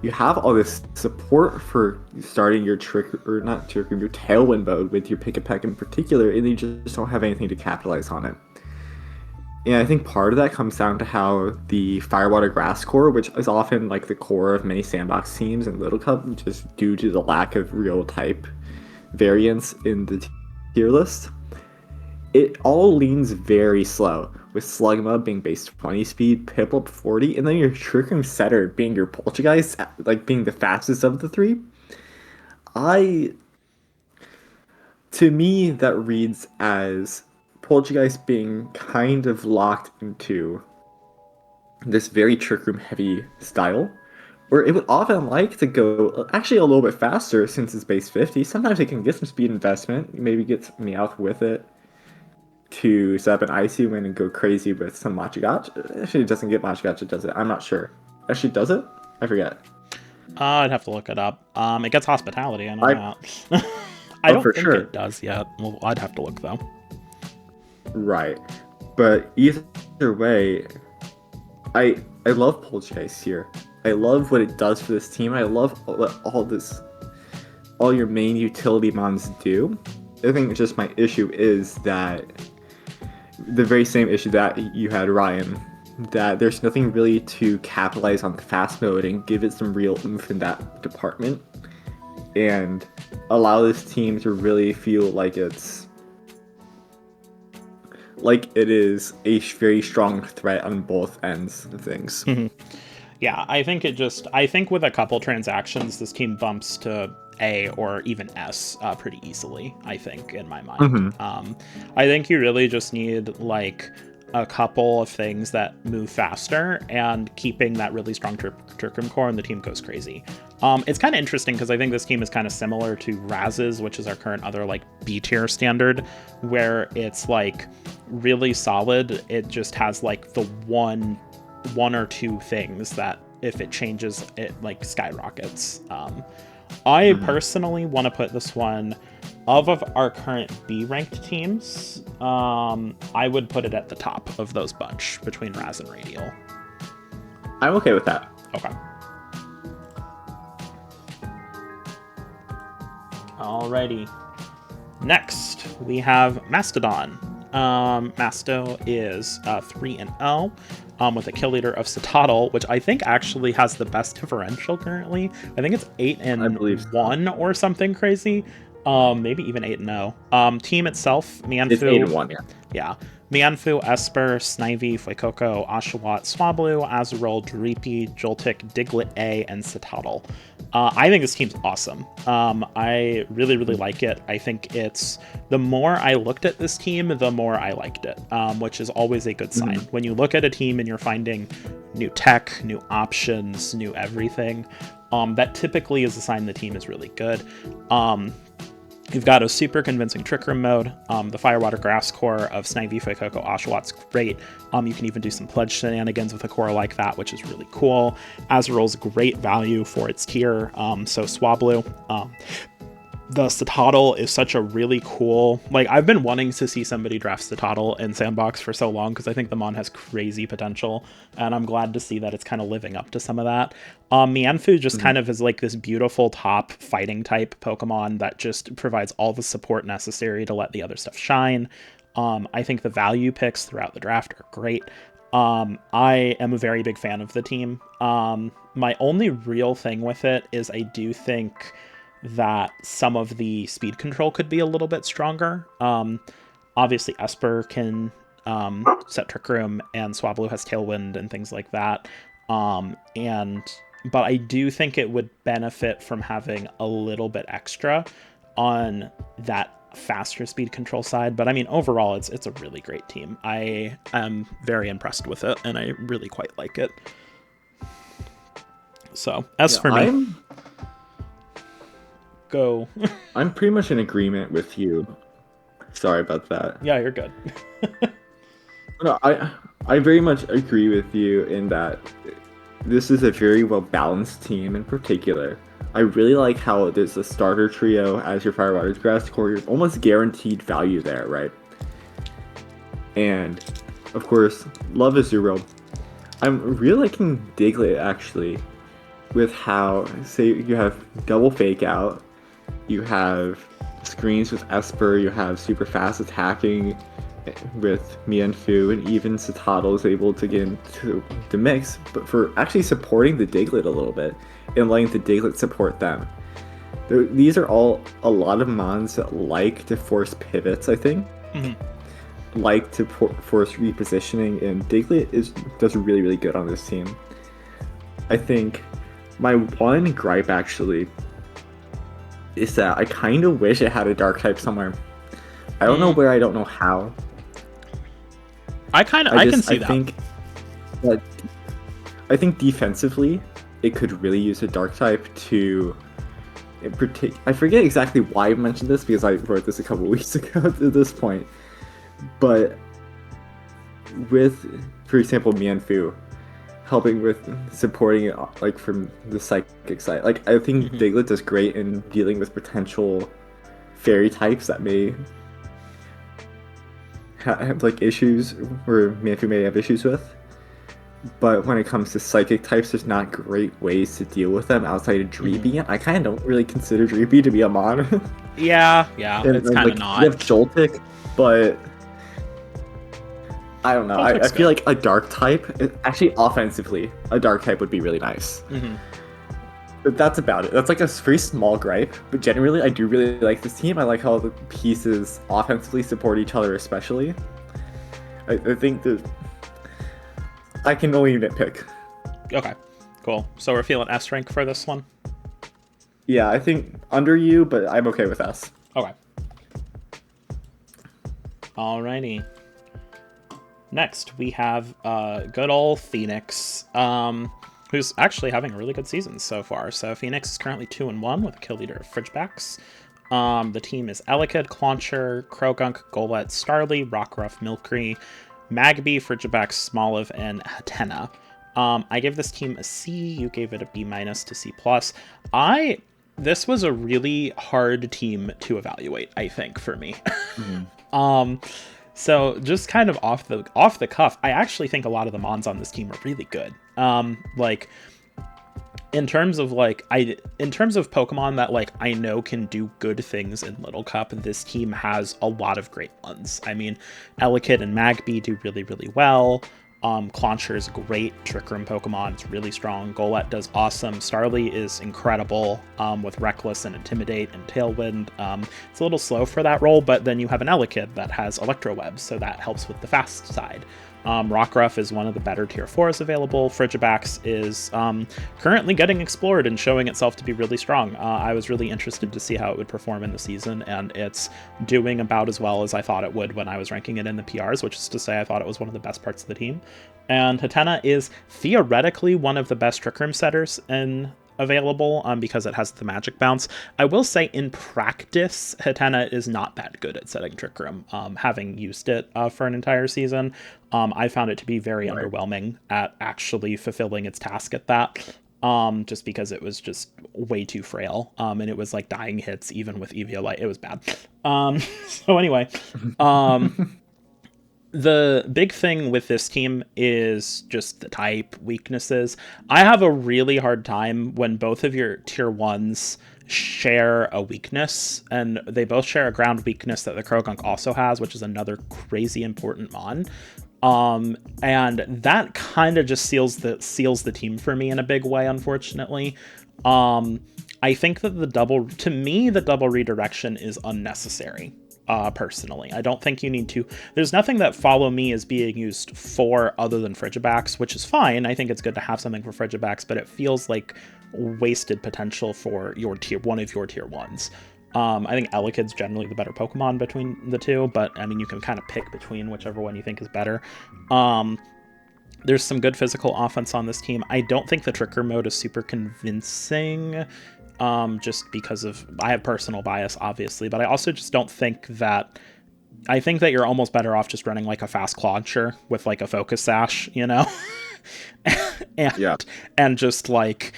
you have all this support for starting your your Tailwind mode with your Pikapek in particular, and you just don't have anything to capitalize on it. And I think part of that comes down to how the Firewater Grass core, which is often like the core of many Sandbox teams in Little Cup, just due to the lack of real type variants in the tier list, it all leans very slow, with Slugma being base 20 speed, Piplup 40, and then your Trick Room Setter being your Poltergeist, like being the fastest of the three. To me, that reads as Poltergeist being kind of locked into this very Trick Room heavy style, where it would often like to go actually a little bit faster since it's base 50. Sometimes it can get some speed investment, maybe get Meowth with it to set up an Icy Wind and go crazy with some Machigotch. Actually, it doesn't get Machigotch, does it? I'm not sure. Actually, does it? I forget.
I'd have to look it up. It gets hospitality, I know
I
that. I
oh
don't
for
think
sure.
it does yet. Well, I'd have to look though.
Right. But either way, I love Pole Chase here. I love what it does for this team. I love what all your main utility mons do. I think just my issue is that the very same issue that you had, Ryan, that there's nothing really to capitalize on the fast mode and give it some real oomph in that department and allow this team to really feel like it is a very strong threat on both ends of things.
Yeah, I think with a couple transactions, this team bumps to A or even S pretty easily, I think, in my mind.
Mm-hmm.
I think you really just need, like, a couple of things that move faster and keeping that really strong Turkum core, and the team goes crazy. It's kind of interesting because I think this team is kind of similar to Raz's, which is our current other, like, B tier standard, where it's, like, really solid. It just has, like, the one or two things that if it changes, it, like, skyrockets. I personally want to put this one of our current B ranked teams. I would put it at the top of those bunch between Raz and Radial.
I'm okay with that.
Okay. Alrighty. Next, we have Mastodon. Masto is 3-0 with a kill leader of Citadel, which I think actually has the best differential currently. I think it's 8-1 so, or something crazy. Maybe even 8-0. Team itself, Mianfu.
It's 8-1, yeah.
Yeah. Mianfu, Esper, Snivy, Fuecoco, Oshawott, Swablu, Azuril, Dreepy, Joltik, Diglett A, and Citadel. I think this team's awesome. I really, really like it. I think it's... The more I looked at this team, the more I liked it, which is always a good sign. When you look at a team and you're finding new tech, new options, new everything, that typically is a sign the team is really good. You've got a super convincing Trick Room mode. The Firewater Grass core of Snivy, Fuecoco, Oshawott's great. You can even do some pledge shenanigans with a core like that, which is really cool. Azuril's great value for its tier, so Swablu. The Citadel is such a really cool... Like, I've been wanting to see somebody draft Citadel in Sandbox for so long because I think the mon has crazy potential, and I'm glad to see that it's kind of living up to some of that. Mianfu just kind of is like this beautiful top fighting type Pokemon that just provides all the support necessary to let the other stuff shine. I think the value picks throughout the draft are great. I am a very big fan of the team. My only real thing with it is I do think that some of the speed control could be a little bit stronger. Obviously, Esper can set Trick Room, and Swablu has Tailwind and things like that. But I do think it would benefit from having a little bit extra on that faster speed control side. But I mean, overall, it's a really great team. I am very impressed with it, and I really quite like it. So, as for me... Go.
I'm pretty much in agreement with you. Sorry about that.
Yeah, you're good.
No, I very much agree with you in that this is a very well balanced team in particular. I really like how there's a starter trio as your Firewater's Grass core. You're almost guaranteed value there, right? And of course, love Azurill. I'm really liking Diglett actually, with how, say, you have double fake out. You have screens with Esper, you have super fast attacking with Mianfu, and even Citadel is able to get into the mix, but for actually supporting the Diglett a little bit and letting the Diglett support them. These are all a lot of mons that like to force pivots, I think. Like to force repositioning, and Diglett does really, really good on this team. I think my one gripe actually is that I kind of wish it had a dark type somewhere. I don't know where, I don't know how.
I can see that.
I think defensively, it could really use a dark type to... I forget exactly why I mentioned this, because I wrote this a couple weeks ago at this point. But with, for example, Mianfu, helping with supporting it like from the psychic side. Like I think Diglett is great in dealing with potential fairy types that may have like issues or Manfu may have issues with. But when it comes to psychic types, there's not great ways to deal with them outside of Dreepy. I kind of don't really consider Dreepy to be a mon.
Yeah, it's kind of
like,
not.
You have Joltik, but I don't know. I feel like a dark type, actually offensively, a dark type would be really nice. But that's about it. That's like a very small gripe. But generally, I do really like this team. I like how the pieces offensively support each other, especially. I think that I can only nitpick.
Okay, cool. So we're feeling S rank for this one?
Yeah, I think under you, but I'm okay with S.
Okay. Alrighty. Next, we have good old Phoenix, who's actually having a really good season so far. So Phoenix is currently 2-1 with a kill leader of Fridgebacks. The team is Elekid, Clauncher, Croagunk, Golett, Starly, Rockruff, Milcery, Magby, Fridgeback, Smoliv, and Hatena. I gave this team a C. You gave it a B- to C+. This was a really hard team to evaluate, I think, for me. So just kind of off the cuff, I actually think a lot of the mons on this team are really good. Like in terms of Pokemon that like I know can do good things in Little Cup, this team has a lot of great ones. I mean, Elekid and Magby do really, really well. Clauncher is great Trick Room Pokemon. It's really strong. Golett does awesome. Starly is incredible with Reckless and Intimidate and Tailwind. It's a little slow for that role, but then you have an Elekid that has Electro Webs, so that helps with the fast side. Rockruff is one of the better tier 4s available. Frigibax is currently getting explored and showing itself to be really strong. I was really interested to see how it would perform in the season, and it's doing about as well as I thought it would when I was ranking it in the PRs, which is to say I thought it was one of the best parts of the team. And Hatena is theoretically one of the best Trick Room setters available because it has the magic bounce. I will say in practice, Hatena is not that good at setting Trick Room. Having used it for an entire season, I found it to be very underwhelming at actually fulfilling its task at that. Just because it was just way too frail. And it was like dying hits even with Eviolite. It was bad. So anyway, the big thing with this team is just the type weaknesses. I have a really hard time when both of your tier 1s share a weakness, and they both share a ground weakness that the Croagunk also has, which is another crazy important mon. And that kind of just seals the team for me in a big way, unfortunately. I think that the double redirection is unnecessary. Personally, I don't think you need to. There's nothing that Follow Me is being used for other than Frigibax, which is fine. I think it's good to have something for Frigibax, but it feels like wasted potential for one of your tier 1s. I think Elekid's generally the better Pokemon between the two, but I mean, you can kind of pick between whichever one you think is better. There's some good physical offense on this team. I don't think the Tricker mode is super convincing. Just because I have personal bias, obviously, but I also just don't think that, I think that you're almost better off just running like a fast Clauncher with like a Focus Sash, you know? And just like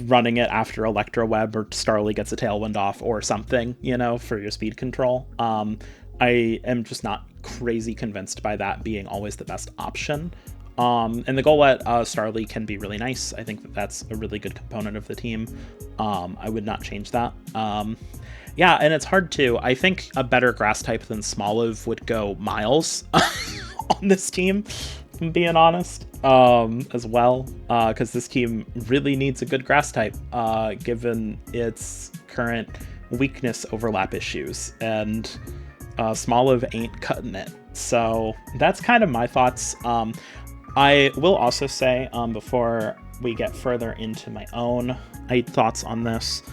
running it after Electro Web or Starly gets a Tailwind off or something, you know, for your speed control. I am just not crazy convinced by that being always the best option. And the Golett Starly can be really nice. I think that's a really good component of the team. I would not change that. Yeah, and it's hard too. I think a better grass type than Smoliv would go miles on this team, if I'm being honest, as well. Because this team really needs a good grass type, given its current weakness overlap issues. And Smoliv ain't cutting it. So that's kind of my thoughts. I will also say, before we get further into my own thoughts on this,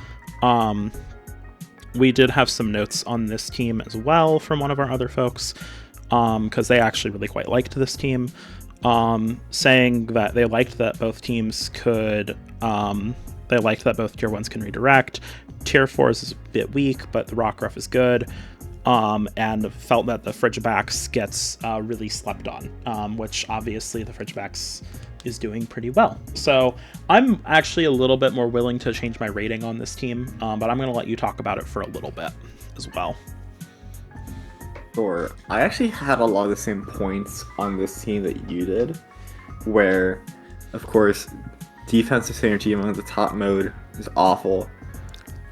we did have some notes on this team as well from one of our other folks, because they actually really quite liked this team, saying that they liked that both teams could, they liked that both tier 1s can redirect. Tier 4s is a bit weak, but the Rockruff is good. And felt that the Frigibax gets really slept on, which obviously the Frigibax is doing pretty well. So I'm actually a little bit more willing to change my rating on this team, but I'm going to let you talk about it for a little bit as well.
Sure. I actually had a lot of the same points on this team that you did, where, of course, defensive synergy among the top mode is awful.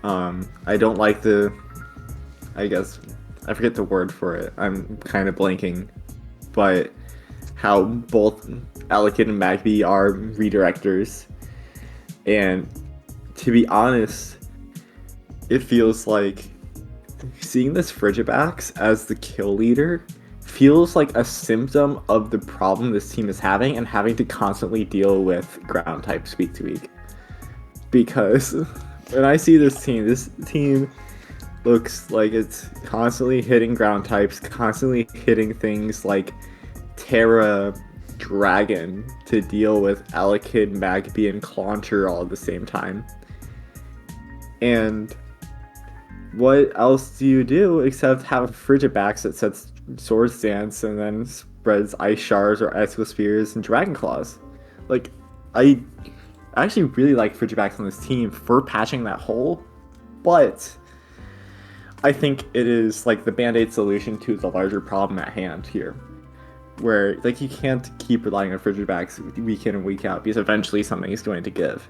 I don't like I forget the word for it. I'm kind of blanking. But how both Alakid and Magby are redirectors. And to be honest, it feels like seeing this Frigibax as the kill leader feels like a symptom of the problem this team is having and having to constantly deal with ground types week to week. Because when I see this team looks like it's constantly hitting ground types, constantly hitting things like Terra, Dragon to deal with Alakid, Magby, and Clauncher all at the same time. And what else do you do except have Frigibax that sets Swords Dance and then spreads Ice Shards or Exospheres and Dragon Claws? Like, I actually really like Frigibax on this team for patching that hole, but I think it is like the band-aid solution to the larger problem at hand here. Where, like, you can't keep relying on Frigibax week in and week out because eventually something is going to give.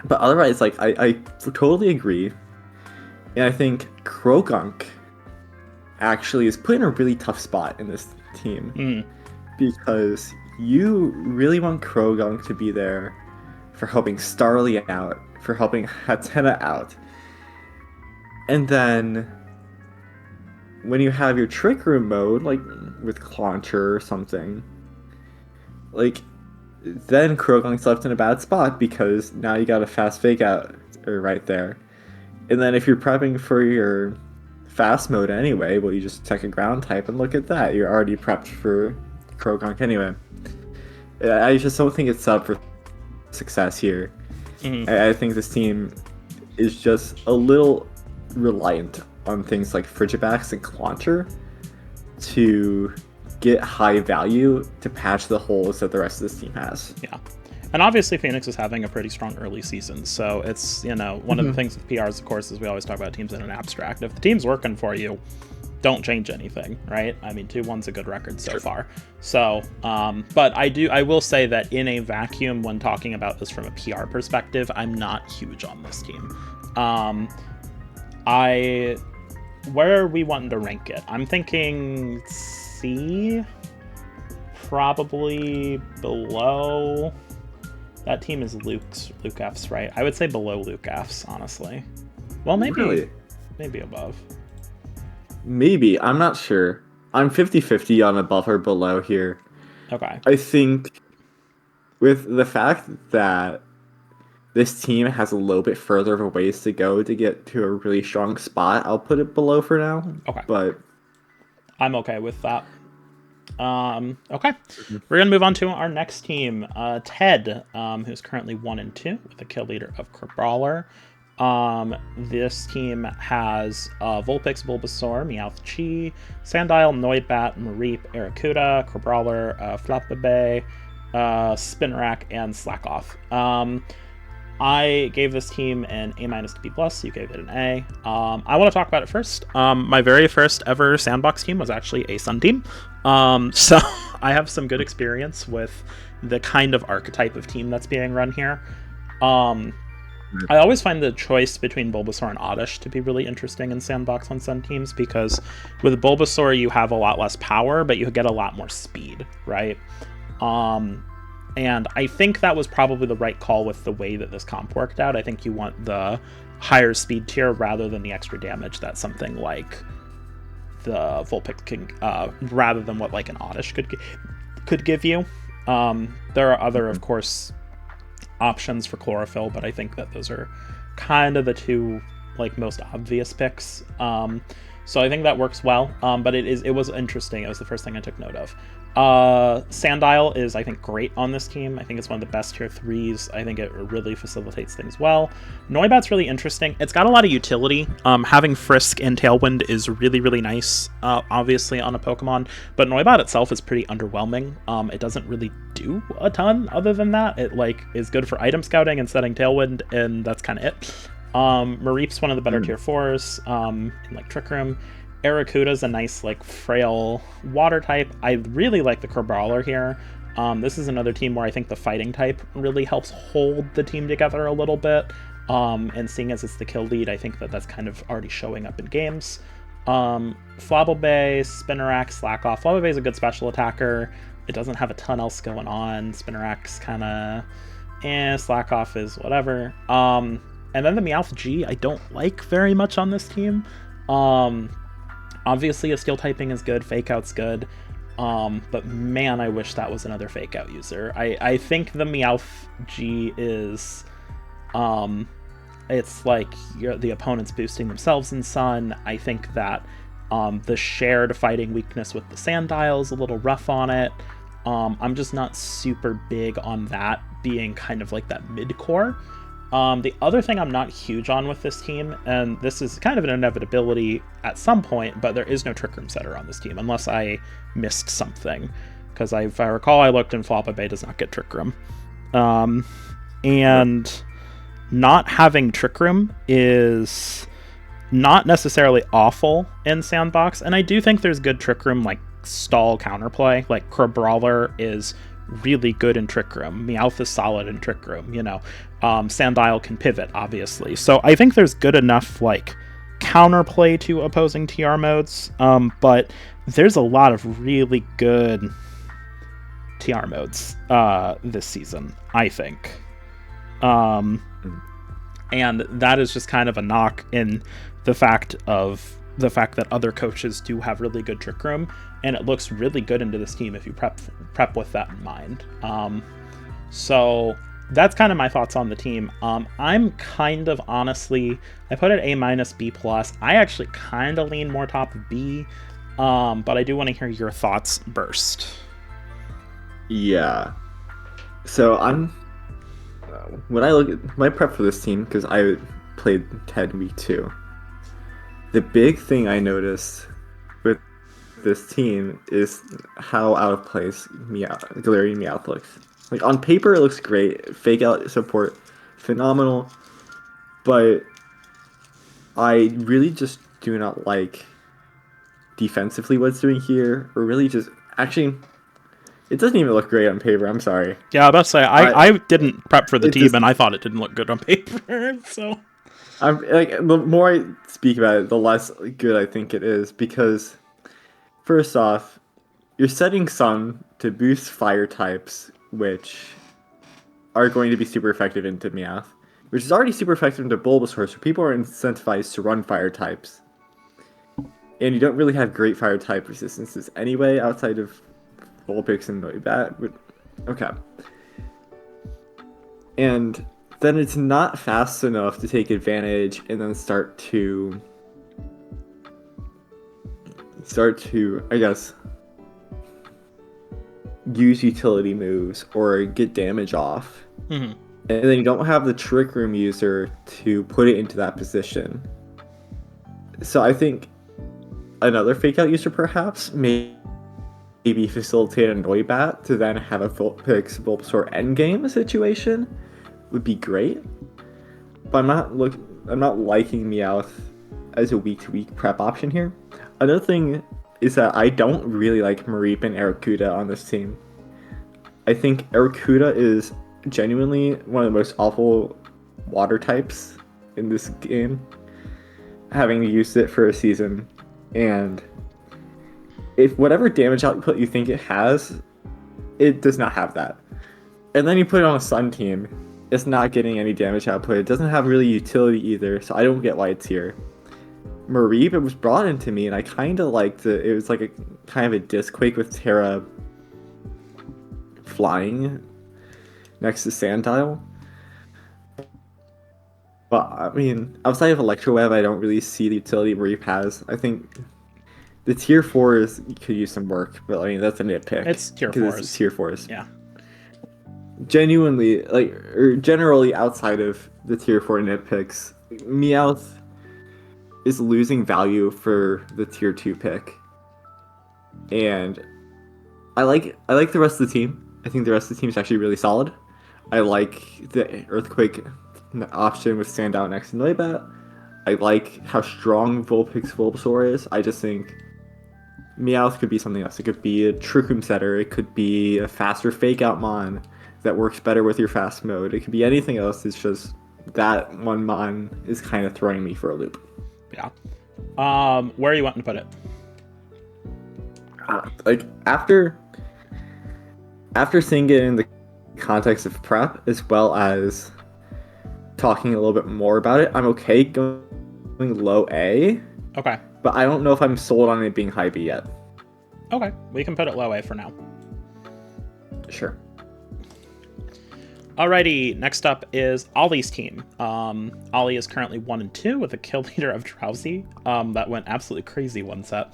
But otherwise, like, I totally agree. And I think Krogunk actually is put in a really tough spot in this team. Because you really want Krogunk to be there for helping Starly out, for helping Hatena out. And then when you have your Trick Room mode, like with Clauncher or something, like, then Krogunk's left in a bad spot because now you got a fast fake out right there. And then if you're prepping for your fast mode anyway, well, you just check a ground type and look at that. You're already prepped for Krogunk anyway. I just don't think it's up for success here. I think this team is just a little reliant on things like Frigibax and Clauncher to get high value to patch the holes that the rest of this team has.
Yeah. And obviously Phoenix is having a pretty strong early season, so it's, one of the things with PRs, of course, is we always talk about teams in an abstract. If the team's working for you, don't change anything, right? I mean, 2-1's a good record so far. So, but I will say that in a vacuum, when talking about this from a PR perspective, I'm not huge on this team. Where are we wanting to rank it? I'm thinking C, probably below. That team is Luke F's, right? I would say below Luke F's, honestly. Well, maybe above.
Maybe, I'm not sure. I'm 50-50 on above or below here.
Okay.
I think with the fact that this team has a little bit further of a ways to go to get to a really strong spot, I'll put it below for now.
Okay.
But
I'm okay with that. Okay. We're going to move on to our next team. Ted, who's currently 1-2 with a kill leader of Crabrawler. This team has Vulpix, Bulbasaur, Meowth, Sandile, Noibat, Mareep, Arrokuda, Crabrawler, Flapabe, Spinarak, and Slackoff. I gave this team an A- to B+. You gave it an A. I want to talk about it first. My very first ever Sandbox team was actually a Sun team. So I have some good experience with the kind of archetype of team that's being run here. I always find the choice between Bulbasaur and Oddish to be really interesting in Sandbox on Sun teams, because with Bulbasaur you have a lot less power, but you get a lot more speed, right? And I think that was probably the right call with the way that this comp worked out. I think you want the higher speed tier rather than the extra damage that something like the Vulpix can, rather than what like an Oddish could give you. There are other, of course, options for Chlorophyll, but I think that those are kind of the two like most obvious picks. So I think that works well. But it was interesting. It was the first thing I took note of. Sandile is, I think, great on this team. I think it's one of the best tier 3s. I think it really facilitates things well. Noibat's really interesting. It's got a lot of utility. Having Frisk and Tailwind is really, really nice, obviously, on a Pokemon. But Noibat itself is pretty underwhelming. It doesn't really do a ton other than that. It, like, is good for item scouting and setting Tailwind, and that's kind of it. Mareep's one of the better tier 4s, in, like, Trick Room. Arrokuda's a nice, like, frail water type. I really like the Crabrawler here. This is another team where I think the fighting type really helps hold the team together a little bit. And seeing as it's the kill lead, I think that that's kind of already showing up in games. Flabébé, Spinarak, Slack Off. Flabébé is a good special attacker. It doesn't have a ton else going on. Spinarak's kind of Slack Off is whatever. And then the Meowth G I don't like very much on this team. Obviously, a Steel typing is good, Fake Out's good, but man, I wish that was another Fake Out user. I think the Meowth G is, it's like the opponent's boosting themselves in Sun. I think that the shared fighting weakness with the Sandile is a little rough on it. I'm just not super big on that being kind of like that mid-core. The other thing I'm not huge on with this team, and this is kind of an inevitability at some point, but there is no Trick Room setter on this team, unless I missed something. Because if I recall, I looked and Flabébé does not get Trick Room. And not having Trick Room is not necessarily awful in Sandbox, and I do think there's good Trick Room, like, stall counterplay. Like, Crabrawler is really good in Trick Room. Meowth is solid in Trick Room, you know. Sandile can pivot, obviously. So I think there's good enough, like, counterplay to opposing TR modes, but there's a lot of really good TR modes this season, I think. And that is just kind of a knock in the fact that other coaches do have really good Trick Room, and it looks really good into this team if you prep with that in mind. So that's kind of my thoughts on the team. I'm kind of, honestly, I put it A-, B+. I actually kind of lean more top of B, but I do want to hear your thoughts burst.
Yeah. So when I look at my prep for this team, because I played TED week 2, the big thing I noticed with this team is how out of place Galarian Meowth looks. Like, on paper, it looks great. Fake Out support, phenomenal. But I really just do not like defensively what it's doing here. Or really just... Actually, it doesn't even look great on paper. I'm sorry.
Yeah, I was about to say, I didn't prep for the team, and I thought it didn't look good on paper, so...
The more I speak about it, the less good I think it is, because first off, you're setting Sun to boost fire types, which are going to be super effective into Meowth, which is already super effective into Bulbasaur, so people are incentivized to run fire types. And you don't really have great fire type resistances anyway, outside of Vulpix and Noibat. Okay. And then it's not fast enough to take advantage and then start to, I guess, use utility moves or get damage off. Mm-hmm. And then you don't have the Trick Room user to put it into that position. So I think another Fake Out user perhaps maybe facilitate a Noibat to then have a Vulpix Bulbasaur endgame situation would be great. But I'm not liking Meowth as a week-to-week prep option here. Another thing is that I don't really like Mareep and Arrokuda on this team. I think Arrokuda is genuinely one of the most awful water types in this game, having used it for a season. And if whatever damage output you think it has, it does not have that. And then you put it on a Sun team, it's not getting any damage output. It doesn't have really utility either, so I don't get why it's here. Mareep, it was brought into me, and I kind of liked it. It was like a kind of a Disquake with Terra flying next to Sandile. But, I mean, outside of Electroweb, I don't really see the utility Mareep has. I think The tier fours could use some work, but I mean that's a nitpick.
It's tier
because
fours.
it's tier fours.
Yeah.
Genuinely, like, or generally outside of the tier four nitpicks, Meowth is losing value for the tier two pick, and I like the rest of the team. I think the rest of the team is actually really solid. I like the Earthquake option with Sandow next to Noibat. I like how strong Vulpix Bulbasaur is. I just think Meowth could be something else. It could be a Trick Room setter. It could be a faster Fake Out Mon that works better with your fast mode. It could be anything else. It's just that one Mon is kind of throwing me for a loop.
Yeah. Where are you wanting to put it?
Like after seeing it in the context of prep as well as talking a little bit more about it, I'm okay going low A.
Okay.
But I don't know if I'm sold on it being high B yet.
Okay. We can put it low A for now.
Sure.
Alrighty, next up is Ollie's team. Ollie is currently 1-2 with a kill leader of Drowsy. That went absolutely crazy one set.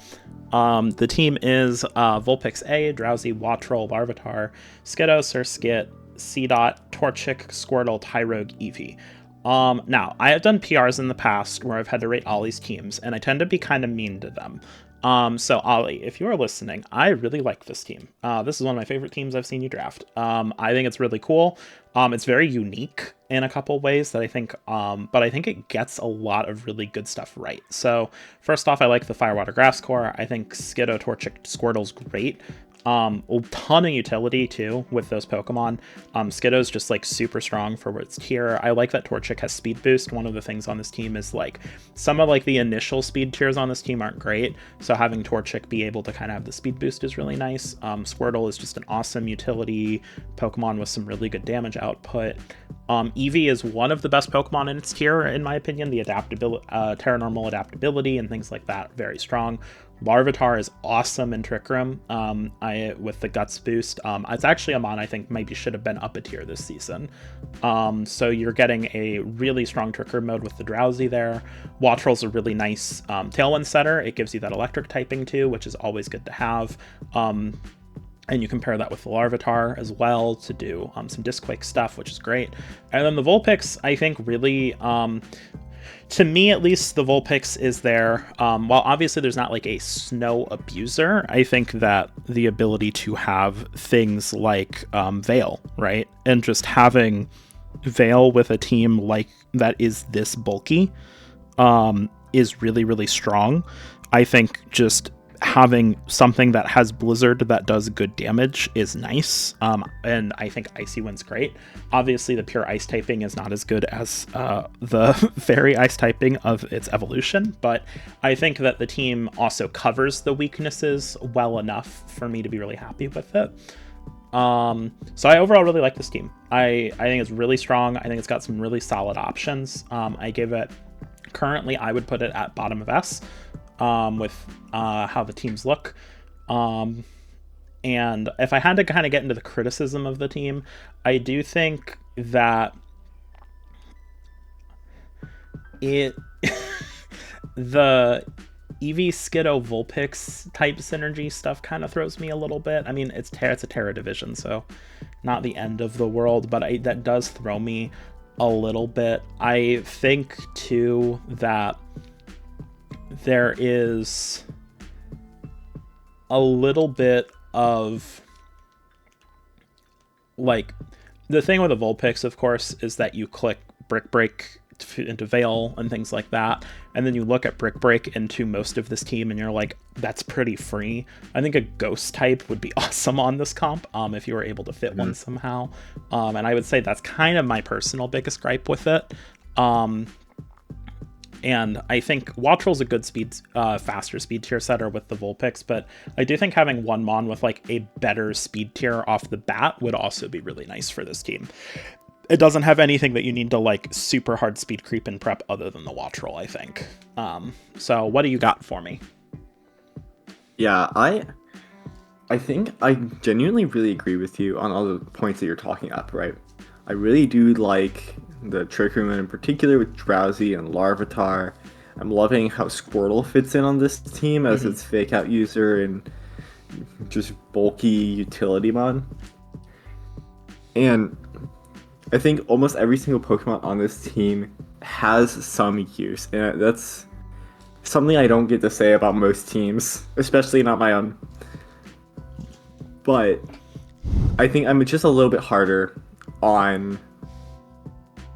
The team is Vulpix A, Drowsy, Wattrel, Larvitar, Skiddo, Surskit, Seedot, Torchic, Squirtle, Tyrogue, Eevee. Now, I have done PRs in the past where I've had to rate Ollie's teams, and I tend to be kind of mean to them. So Ollie, if you are listening, I really like this team. This is one of my favorite teams I've seen you draft. I think it's really cool. It's very unique in a couple ways that I think, but I think it gets a lot of really good stuff right. So first off, I like the Firewater Grass core. I think Skiddo, Torchic, Squirtle's great. A ton of utility too with those Pokemon. Skiddo's just like super strong for its tier. I like that Torchic has speed boost. One of the things on this team is like some of like the initial speed tiers on this team aren't great, so having Torchic be able to kind of have the speed boost is really nice. Squirtle is just an awesome utility Pokemon with some really good damage output. Eevee is one of the best Pokemon in its tier, in my opinion. The adaptability, Terra Normal adaptability and things like that, very strong. Larvitar is awesome in Trick Room. With the Guts boost. It's actually a mon I think maybe should have been up a tier this season. So you're getting a really strong Trick Room mode with the Drowsy there. Wattrel's a really nice Tailwind setter. It gives you that electric typing too, which is always good to have. And you compare that with the Larvitar as well to do some Disc-Quake stuff, which is great. And then the Vulpix, I think really... to me, at least, the Vulpix is there. While obviously there's not like a snow abuser, I think that the ability to have things like Veil, right? And just having Veil with a team like that is this bulky is really, really strong. I think just having something that has Blizzard that does good damage is nice, and I think Icy Wind's great. Obviously, the pure ice typing is not as good as the fairy ice typing of its evolution, but I think that the team also covers the weaknesses well enough for me to be really happy with it. So I overall really like this team. I think it's really strong. I think it's got some really solid options. I give it, currently I would put it at bottom of S. With how the teams look. And if I had to kind of get into the criticism of the team, I do think that the Eevee, Skiddo, Vulpix type synergy stuff kind of throws me a little bit. I mean, it's a Terra division, so not the end of the world, but that does throw me a little bit. I think too that there is a little bit of like the thing with the Vulpix, of course, is that you click Brick Break into Veil and things like that, and then you look at Brick Break into most of this team and you're like, that's pretty free. I think a Ghost type would be awesome on this comp if you were able to fit one somehow, and I would say that's kind of my personal biggest gripe with it. And I think Wattrel's a good faster speed tier setter with the Vulpix, but I do think having one mon with like a better speed tier off the bat would also be really nice for this team. It doesn't have anything that you need to like super hard speed creep and prep other than the Wattrel, I think. So what do you got for me?
Yeah, I think I genuinely really agree with you on all the points that you're talking up, right? I really do like the Trick Room in particular with Drowsy and Larvitar. I'm loving how Squirtle fits in on this team as
Mhm.
its fake out user and just bulky utility mon. And I think almost every single Pokemon on this team has some use, and that's something I don't get to say about most teams, especially not my own. But I think I'm just a little bit harder on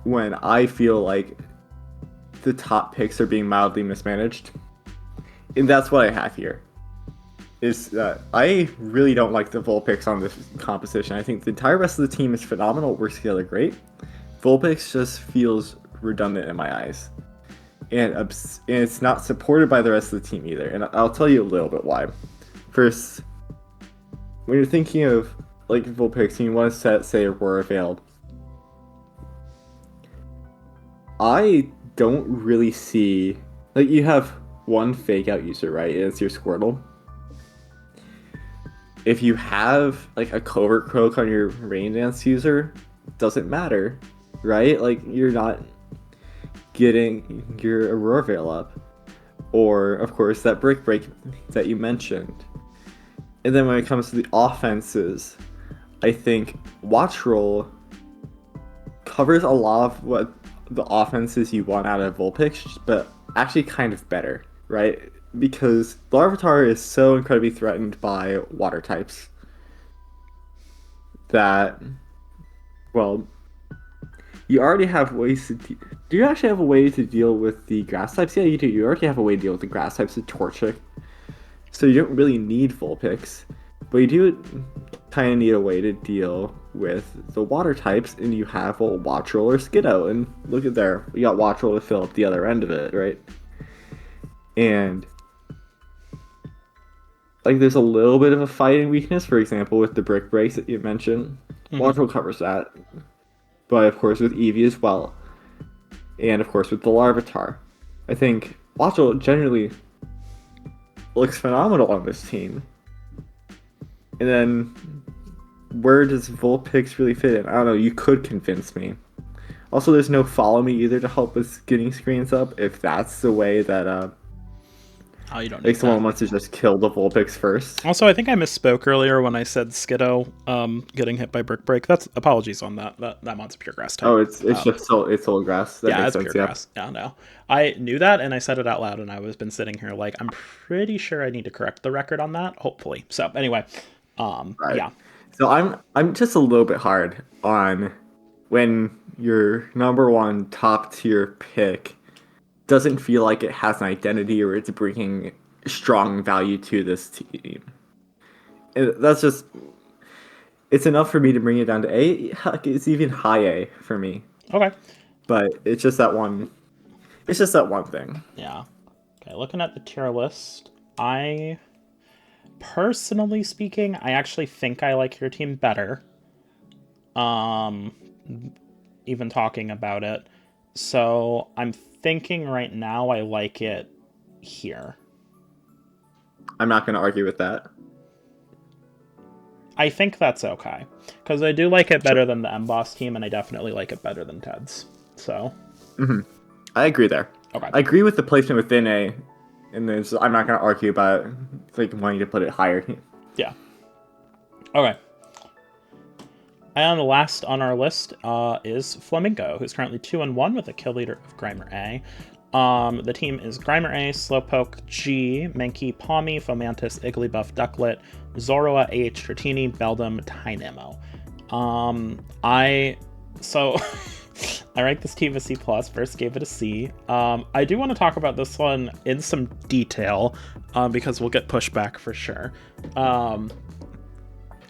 when I feel like the top picks are being mildly mismanaged. And that's what I have here. Is that I really don't like the Vulpix on this composition. I think the entire rest of the team is phenomenal, works together great. Vulpix just feels redundant in my eyes. And it's not supported by the rest of the team either. And I'll tell you a little bit why. First, when you're thinking of like Vulpix and you want to set, say, Aurora Veil, I don't really see, like, you have one fake out user, right? And it's your Squirtle. If you have like a Covert Croak on your Rain Dance user, doesn't matter, right? Like, you're not getting your Aurora Veil up. Or, of course, that Brick Break that you mentioned. And then when it comes to the offenses, I think Watch Roll covers a lot of what the offenses you want out of Vulpix, but actually kind of better, right? Because Larvitar is so incredibly threatened by water types that, well, you already have ways to... Do you actually have a way to deal with the grass types? Yeah, you do. You already have a way to deal with the grass types with Torchic. So you don't really need Vulpix. But you do kind of need a way to deal with the water types, and you have a Watchroll or Skiddo. And look at there. We got Watchroll to fill up the other end of it, right? And like, there's a little bit of a fighting weakness, for example, with the Brick Breaks that you mentioned. Watchroll covers that. But of course with Eevee as well. And of course with the Larvitar. I think Watchroll generally looks phenomenal on this team. And then where does Vulpix really fit in? I don't know, you could convince me. Also, there's no Follow Me either to help with getting screens up, if that's the way that
You don't
like
need
someone
that.
wants to just kill the Vulpix first.
Also, I think I misspoke earlier when I said Skiddo getting hit by Brick Break. That's apologies on that. That mod's a pure grass type.
Oh, it's just it's old grass. That
yeah,
makes
it's
sense,
pure grass. Yeah, no. I knew that and I said it out loud, and I was been sitting here like, I'm pretty sure I need to correct the record on that, hopefully. So anyway,
Right.
yeah.
So I'm just a little bit hard on when your number one top tier pick doesn't feel like it has an identity or it's bringing strong value to this team. And that's just, it's enough for me to bring it down to A. Heck, it's even high A for me.
Okay.
But it's just that one. It's just that one thing.
Yeah. Okay, looking at the tier list, personally speaking, I actually think I like your team better. Even talking about it. So I'm thinking right now I like it here.
I'm not going to argue with that.
I think that's okay. Because I do like it better than the M-Boss team, and I definitely like it better than Ted's. So.
I agree there.
Okay.
I agree with the placement within A. And then I'm not going to argue about like wanting to put it higher.
Yeah. Okay. And the last on our list is Flamingo, who's currently 2-1 with a kill leader of Grimer A. The team is Grimer A, Slowpoke G, Mankey, Palmy, Fomantis, Igglybuff, Ducklet, Zorua, AH Dratini, Beldum, Tynamo. I ranked this team a C+, first gave it a C. I do want to talk about this one in some detail, because we'll get pushback for sure.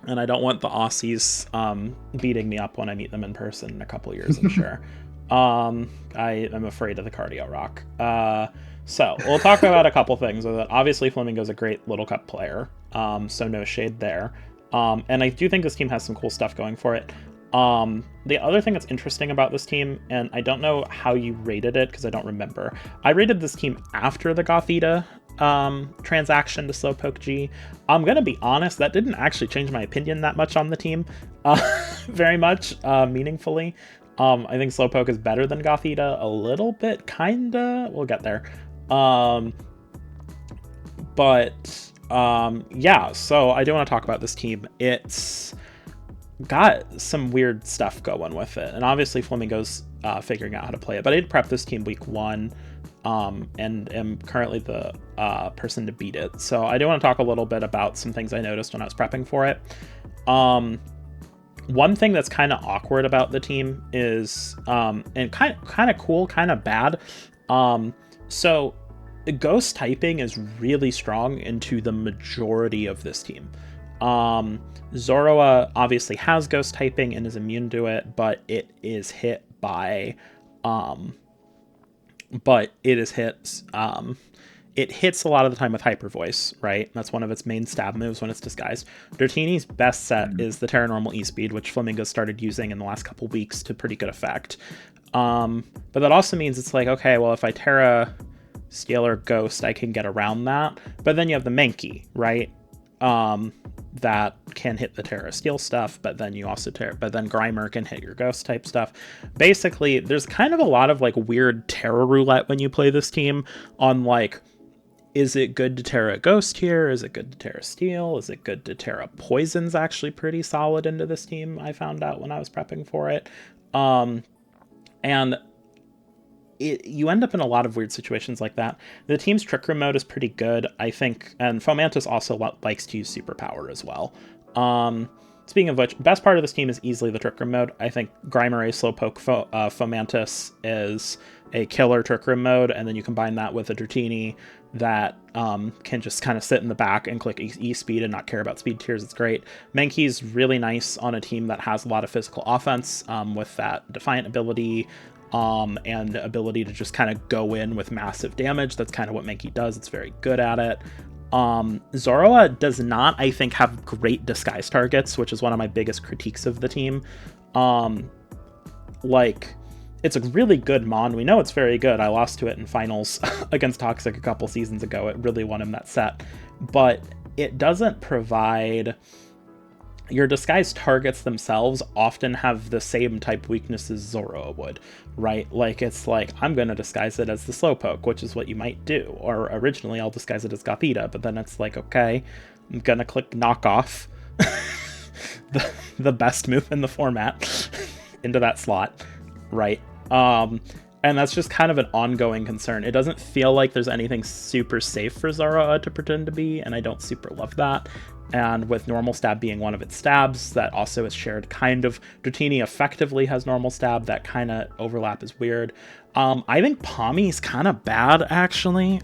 And I don't want the Aussies beating me up when I meet them in person in a couple years, I'm sure. I am afraid of the cardio rock. So we'll talk about a couple things with it. Obviously, Flamingo's a great Little Cup player, so no shade there. And I do think this team has some cool stuff going for it. The other thing that's interesting about this team, and I don't know how you rated it because I don't remember. I rated this team after the Gothita transaction to Slowpoke G. I'm gonna be honest, that didn't actually change my opinion that much on the team, very much, meaningfully. I think Slowpoke is better than Gothita a little bit, kinda. We'll get there. Um, but yeah, so I do want to talk about this team. It's got some weird stuff going with it, and obviously Flamingo's figuring out how to play it. But I did prep this team week 1, and am currently the person to beat it. So I do want to talk a little bit about some things I noticed when I was prepping for it. One thing that's kind of awkward about the team is, and kind of cool, kind of bad. So ghost typing is really strong into the majority of this team. Zoroa obviously has ghost typing and is immune to it, but it is hit by, it hits a lot of the time with Hyper Voice, right? That's one of its main stab moves when it's disguised. Dratini's best set is the Terra Normal E-Speed, which Flamingo started using in the last couple weeks to pretty good effect. But that also means it's like, okay, well, if I Terra Steel or Ghost, I can get around that. But then you have the Mankey, right? That can hit the Terra Steel stuff, but then you also but then Grimer can hit your Ghost type stuff. Basically, there's kind of a lot of like weird Terra roulette when you play this team on like, is it good to Terra Ghost here? Is it good to Terra Steel? Is it good to Terra Poison's actually pretty solid into this team, I found out when I was prepping for it. And you end up in a lot of weird situations like that. The team's Trick Room mode is pretty good, I think, and Fomantis also likes to use Superpower as well. Speaking of which, best part of this team is easily the Trick Room mode. I think Grimer a Slowpoke, Fomantis is a killer Trick Room mode, and then you combine that with a Dratini that can just kind of sit in the back and click E-Speed and not care about speed tiers. It's great. Mankey's really nice on a team that has a lot of physical offense with that Defiant ability, and ability to just kind of go in with massive damage. That's kind of what Mankey does. It's very good at it. Zoroa does not, I think, have great disguise targets, which is one of my biggest critiques of the team. Like, it's a really good Mon. We know it's very good. I lost to it in finals against Toxic a couple seasons ago. It really won him that set. But it doesn't provide... Your disguise targets themselves often have the same type weaknesses Zoroa would, right? Like, it's like, I'm going to disguise it as the Slowpoke, which is what you might do. Or originally, I'll disguise it as Gothita, but then it's like, okay, I'm going to click Knockoff, the best move in the format, into that slot, right? And that's just kind of an ongoing concern. It doesn't feel like there's anything super safe for Zoroa to pretend to be, and I don't super love that. And with normal stab being one of its stabs, that also is shared kind of. Dratini effectively has normal stab. That kind of overlap is weird. I think Pawmi's kind of bad, actually.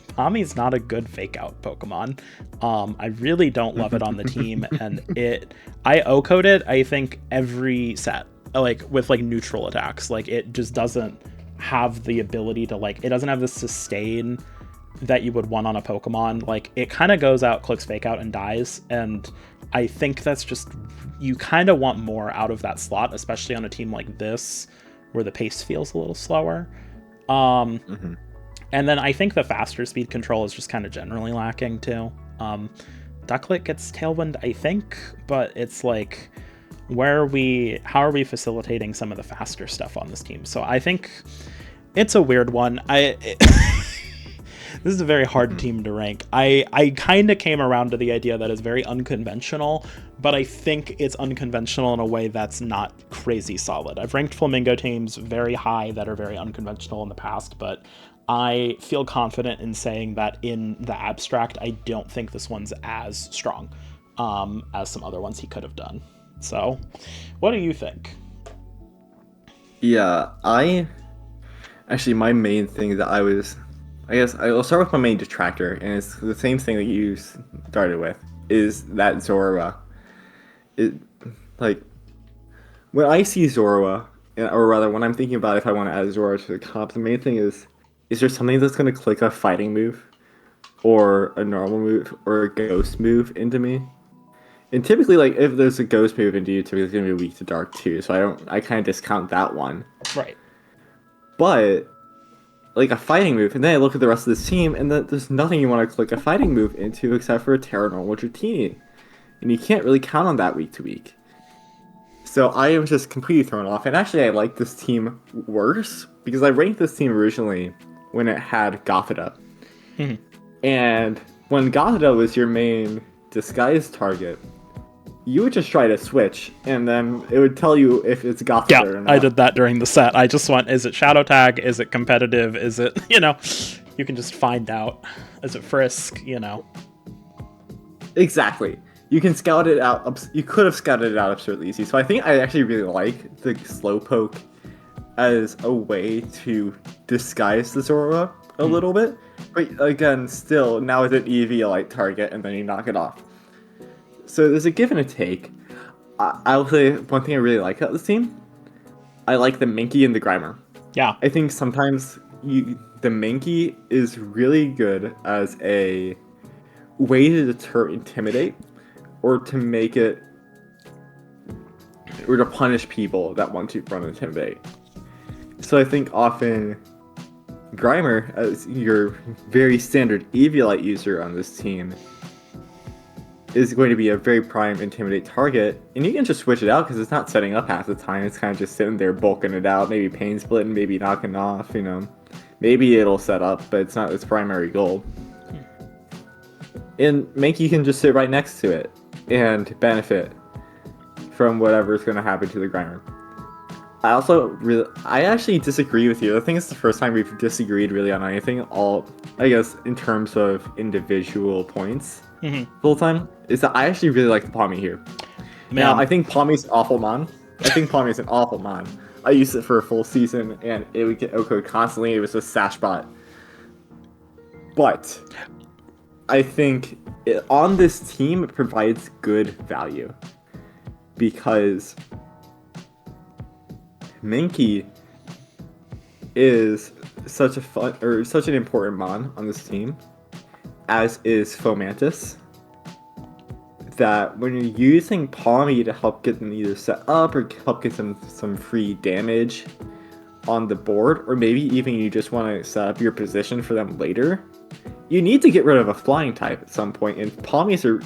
Pawmi's not a good fake out Pokemon. I really don't love it on the team, and I O-code it, I think, every set, like with like neutral attacks. Like, it just doesn't have the ability to, like, it doesn't have the sustain that you would want on a Pokemon. Like, it kind of goes out, clicks fake out, and dies, and I think that's just, you kind of want more out of that slot, especially on a team like this where the pace feels a little slower. And then I think the faster speed control is just kind of generally lacking too. Ducklet gets Tailwind, I think, but it's like, how are we facilitating some of the faster stuff on this team? So I think it's a weird one. This is a very hard team to rank. I kind of came around to the idea that it's very unconventional, but I think it's unconventional in a way that's not crazy solid. I've ranked Flamingo teams very high that are very unconventional in the past, but I feel confident in saying that in the abstract, I don't think this one's as strong as some other ones he could have done. So, what do you think?
Yeah, my main thing that I guess I'll start with my main detractor, and it's the same thing that you started with, is that Zoroa. Like, when I see Zoroa, or rather, when I'm thinking about if I want to add Zoroa to the comp, the main thing is there something that's going to click a fighting move, or a normal move, or a ghost move into me? And typically, like, if there's a ghost move into you, typically it's going to be weak to dark too, so I kind of discount that one.
Right.
But like a fighting move, and then I look at the rest of this team, and there's nothing you want to click a fighting move into except for a Terra Normal Dratini, and you can't really count on that week to week. So I am just completely thrown off. And actually, I like this team worse because I ranked this team originally when it had Gothita.
Mhm.
And when Gothita was your main disguise target, you would just try to switch, and then it would tell you if it's Gothita
Yeah,
or not.
I did that during the set. I just went, is it Shadow Tag? Is it competitive? Is it, you can just find out. Is it Frisk?
Exactly. You can scout it out. You could have scouted it out absurdly easy. So I think I actually really like the Slowpoke as a way to disguise the Zora a little bit. But again, still, now it's an EV-Elite target, and then you knock it off. So there's a give and a take. I'll say one thing I really like about this team. I like the Minky and the Grimer.
Yeah.
I think sometimes the Minky is really good as a way to deter Intimidate, or to make it, or to punish people that want to run Intimidate. So I think often Grimer, as your very standard Eviolite user on this team, is going to be a very prime Intimidate target, and you can just switch it out because it's not setting up half the time. It's kind of just sitting there bulking it out, maybe pain splitting, maybe knocking off, Maybe it'll set up, but it's not its primary goal. And Mankey can just sit right next to it and benefit from whatever's going to happen to the Grimer. I actually disagree with you. I think it's the first time we've disagreed really on anything, I guess, in terms of individual points. The whole time, is that I actually really like the Palmy here. Now, I think Palmy's an awful mon. I used it for a full season, and it would get OCO'd constantly. It was just Sashbot. But I think on this team, it provides good value. Because Minky is such an important mon on this team, as is Fomantis, that when you're using Palmy to help get them either set up or help get them some free damage on the board, or maybe even you just want to set up your position for them later, you need to get rid of a flying type at some point. And Palmies are,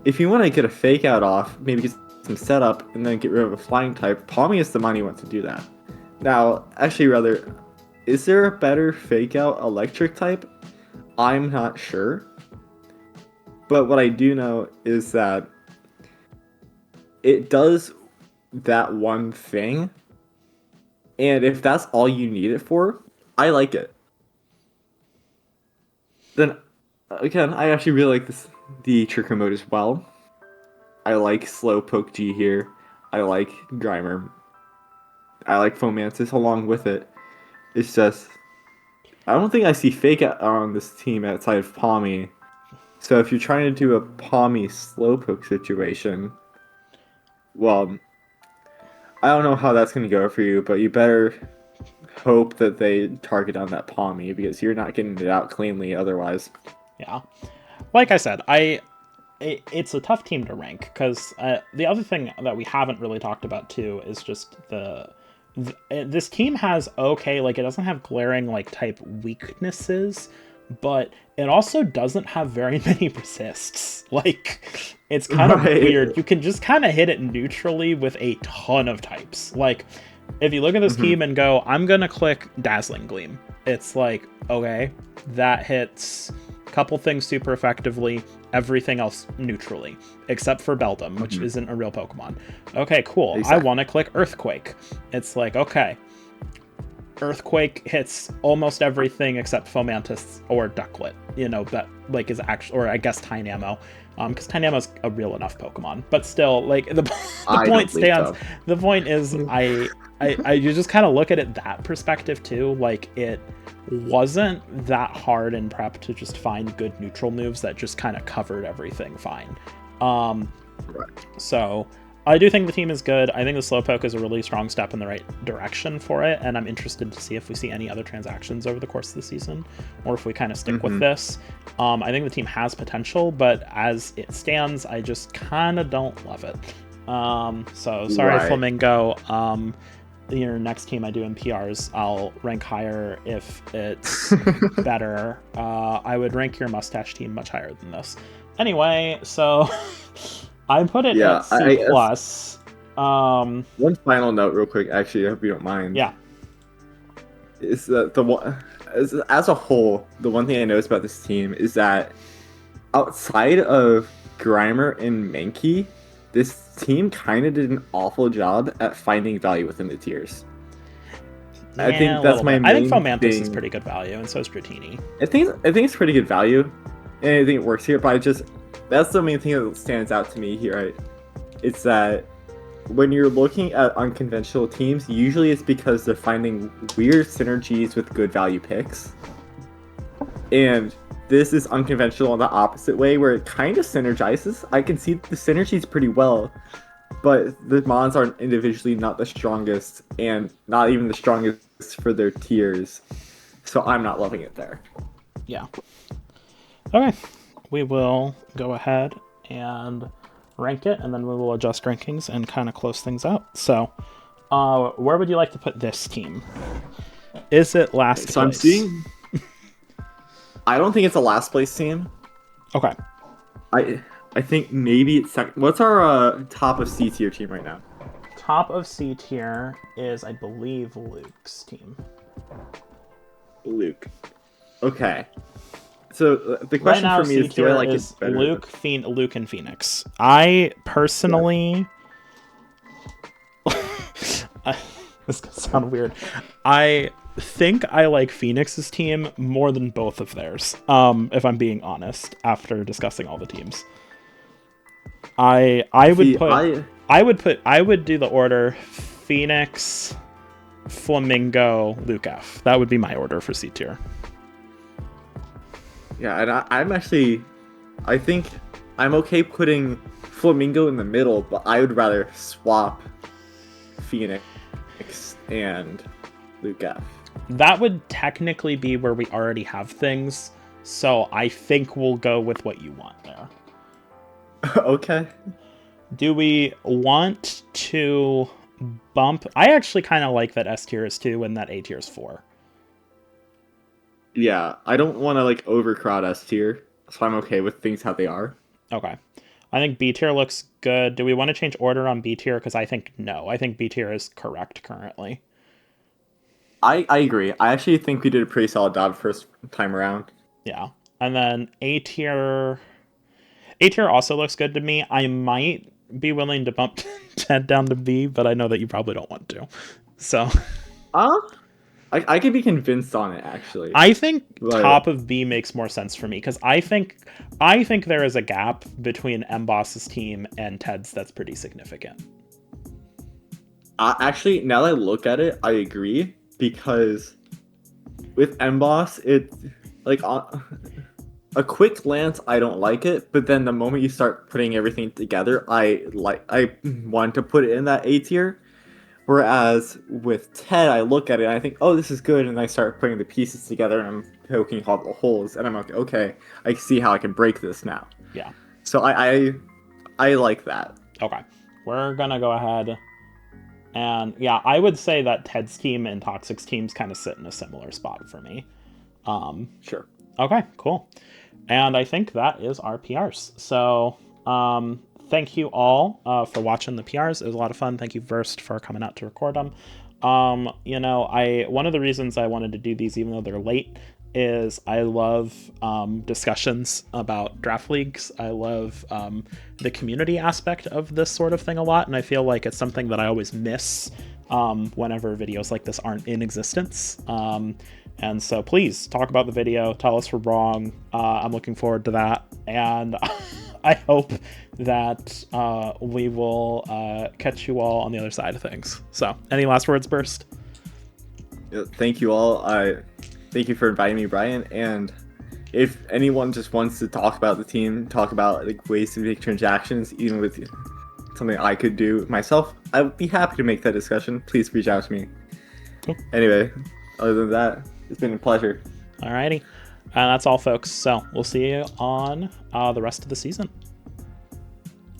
if you want to get a fake out off, maybe get some setup and then get rid of a flying type, Palmy is the money you want to do that. Now, actually, is there a better fake out electric type? I'm not sure. But what I do know is that it does that one thing. And if that's all you need it for, I like it. Then, again, I actually really like the Tricker mode as well. I like Slowpoke G here. I like Grimer. I like Fomantis along with it. It's just, I don't think I see Fake Out on this team outside of Palmy. So if you're trying to do a Palmy Slowpoke situation, well, I don't know how that's going to go for you, but you better hope that they target on that Palmy, because you're not getting it out cleanly otherwise.
Yeah. Like I said, it's a tough team to rank, because the other thing that we haven't really talked about too is just this team has it doesn't have glaring type weaknesses, but it also doesn't have very many resists. It's kind of weird. You can just kind of hit it neutrally with a ton of types. If you look at this team and go, I'm gonna click Dazzling Gleam, it's okay, that hits a couple things super effectively, everything else neutrally, except for Beldum, which isn't a real Pokemon. Okay, cool. Exactly. I want to click Earthquake. It's okay, Earthquake hits almost everything except Fomantis or Ducklet, that is actually, or I guess Tynamo, because Tynamo's a real enough Pokemon, but still, the point stands. So. The point is, you just kind of look at it that perspective too. It wasn't that hard in prep to just find good neutral moves that just kind of covered everything fine.
Right.
So I do think the team is good. I think the Slowpoke is a really strong step in the right direction for it, and I'm interested to see if we see any other transactions over the course of the season, or if we kind of stick with this. I think the team has potential, but as it stands, I just kind of don't love it. So sorry, right. Flamingo. Your next team I do in PRs, I'll rank higher if it's better. I would rank your Mustache team much higher than this. Anyway, so I put it
Yeah,
at C plus.
one final note, real quick. Actually, I hope you don't mind.
Yeah.
Is that the one as a whole? The one thing I noticed about this team is that outside of Grimer and Mankey, this team kind of did an awful job at finding value within the tiers.
Yeah,
I think
a
that's
little
my
bit.
main
I think Fomanthus
thing.
is pretty good value, and so is Dratini.
I think it's pretty good value, and I think it works here. But that's the main thing that stands out to me here. Right? It's that when you're looking at unconventional teams, usually it's because they're finding weird synergies with good value picks, and this is unconventional in the opposite way, where it kind of synergizes. I can see the synergies pretty well, but the mons aren't individually not the strongest, and not even the strongest for their tiers. So I'm not loving it there.
Yeah. Okay. We will go ahead and rank it, and then we will adjust rankings and kind of close things out. So, where would you like to put this team? Is it last place?
I'm seeing. I don't think it's a last place team.
Okay.
I think maybe it's second. What's our top of C tier team right now?
Top of C tier is, I believe, Luke's team.
Luke. Okay. So the question
right now,
for me is, do I like
is
it better?
Luke and Phoenix. I personally, this could sound weird. I think I like Phoenix's team more than both of theirs. If I'm being honest, after discussing all the teams, I would do the order Phoenix, Flamingo, Luke F. That would be my order for C tier.
Yeah, and I think I'm okay putting Flamingo in the middle, but I would rather swap Phoenix and Luke F.
That would technically be where we already have things, so I think we'll go with what you want there.
Okay.
Do we want to bump? I actually kind of like that S tier is 2 and that A tier is 4.
Yeah, I don't want to like overcrowd S tier, so I'm okay with things how they are.
Okay. I think B tier looks good. Do we want to change order on B tier? Because I think no. I think B tier is correct currently.
I agree. I actually think we did a pretty solid job first time around.
Yeah. And then A tier also looks good to me. I might be willing to bump Ted down to B, but I know that you probably don't want to. So
I could be convinced on it, actually.
I think top of B makes more sense for me, because I think there is a gap between M-Boss's team and Ted's that's pretty significant.
Actually, now that I look at it, I agree, because with M-Boss, it's like a quick glance, I don't like it, but then the moment you start putting everything together, I want to put it in that A tier. Whereas with Ted, I look at it and I think, oh, this is good, and I start putting the pieces together and I'm poking all the holes, and I'm like, okay, I see how I can break this now.
Yeah.
So I like that.
Okay. We're gonna go ahead and yeah, I would say that Ted's team and Toxic's teams kind of sit in a similar spot for me.
Sure.
Okay, cool. And I think that is our PRs. So thank you all for watching the PRs. It was a lot of fun. Thank you, Verst, for coming out to record them. One of the reasons I wanted to do these, even though they're late, is I love discussions about draft leagues. I love the community aspect of this sort of thing a lot, and I feel like it's something that I always miss whenever videos like this aren't in existence. And so please talk about the video, tell us we're wrong. I'm looking forward to that, and I hope that we will catch you all on the other side of things. So any last words, Burst?
Thank you all. Thank you for inviting me, Brian. And if anyone just wants to talk about the team, talk about like ways to make transactions, even with something I could do myself, I would be happy to make that discussion. Please reach out to me. Cool. Anyway, other than that, it's been a pleasure.
Alrighty. And that's all, folks. So we'll see you on the rest of the season.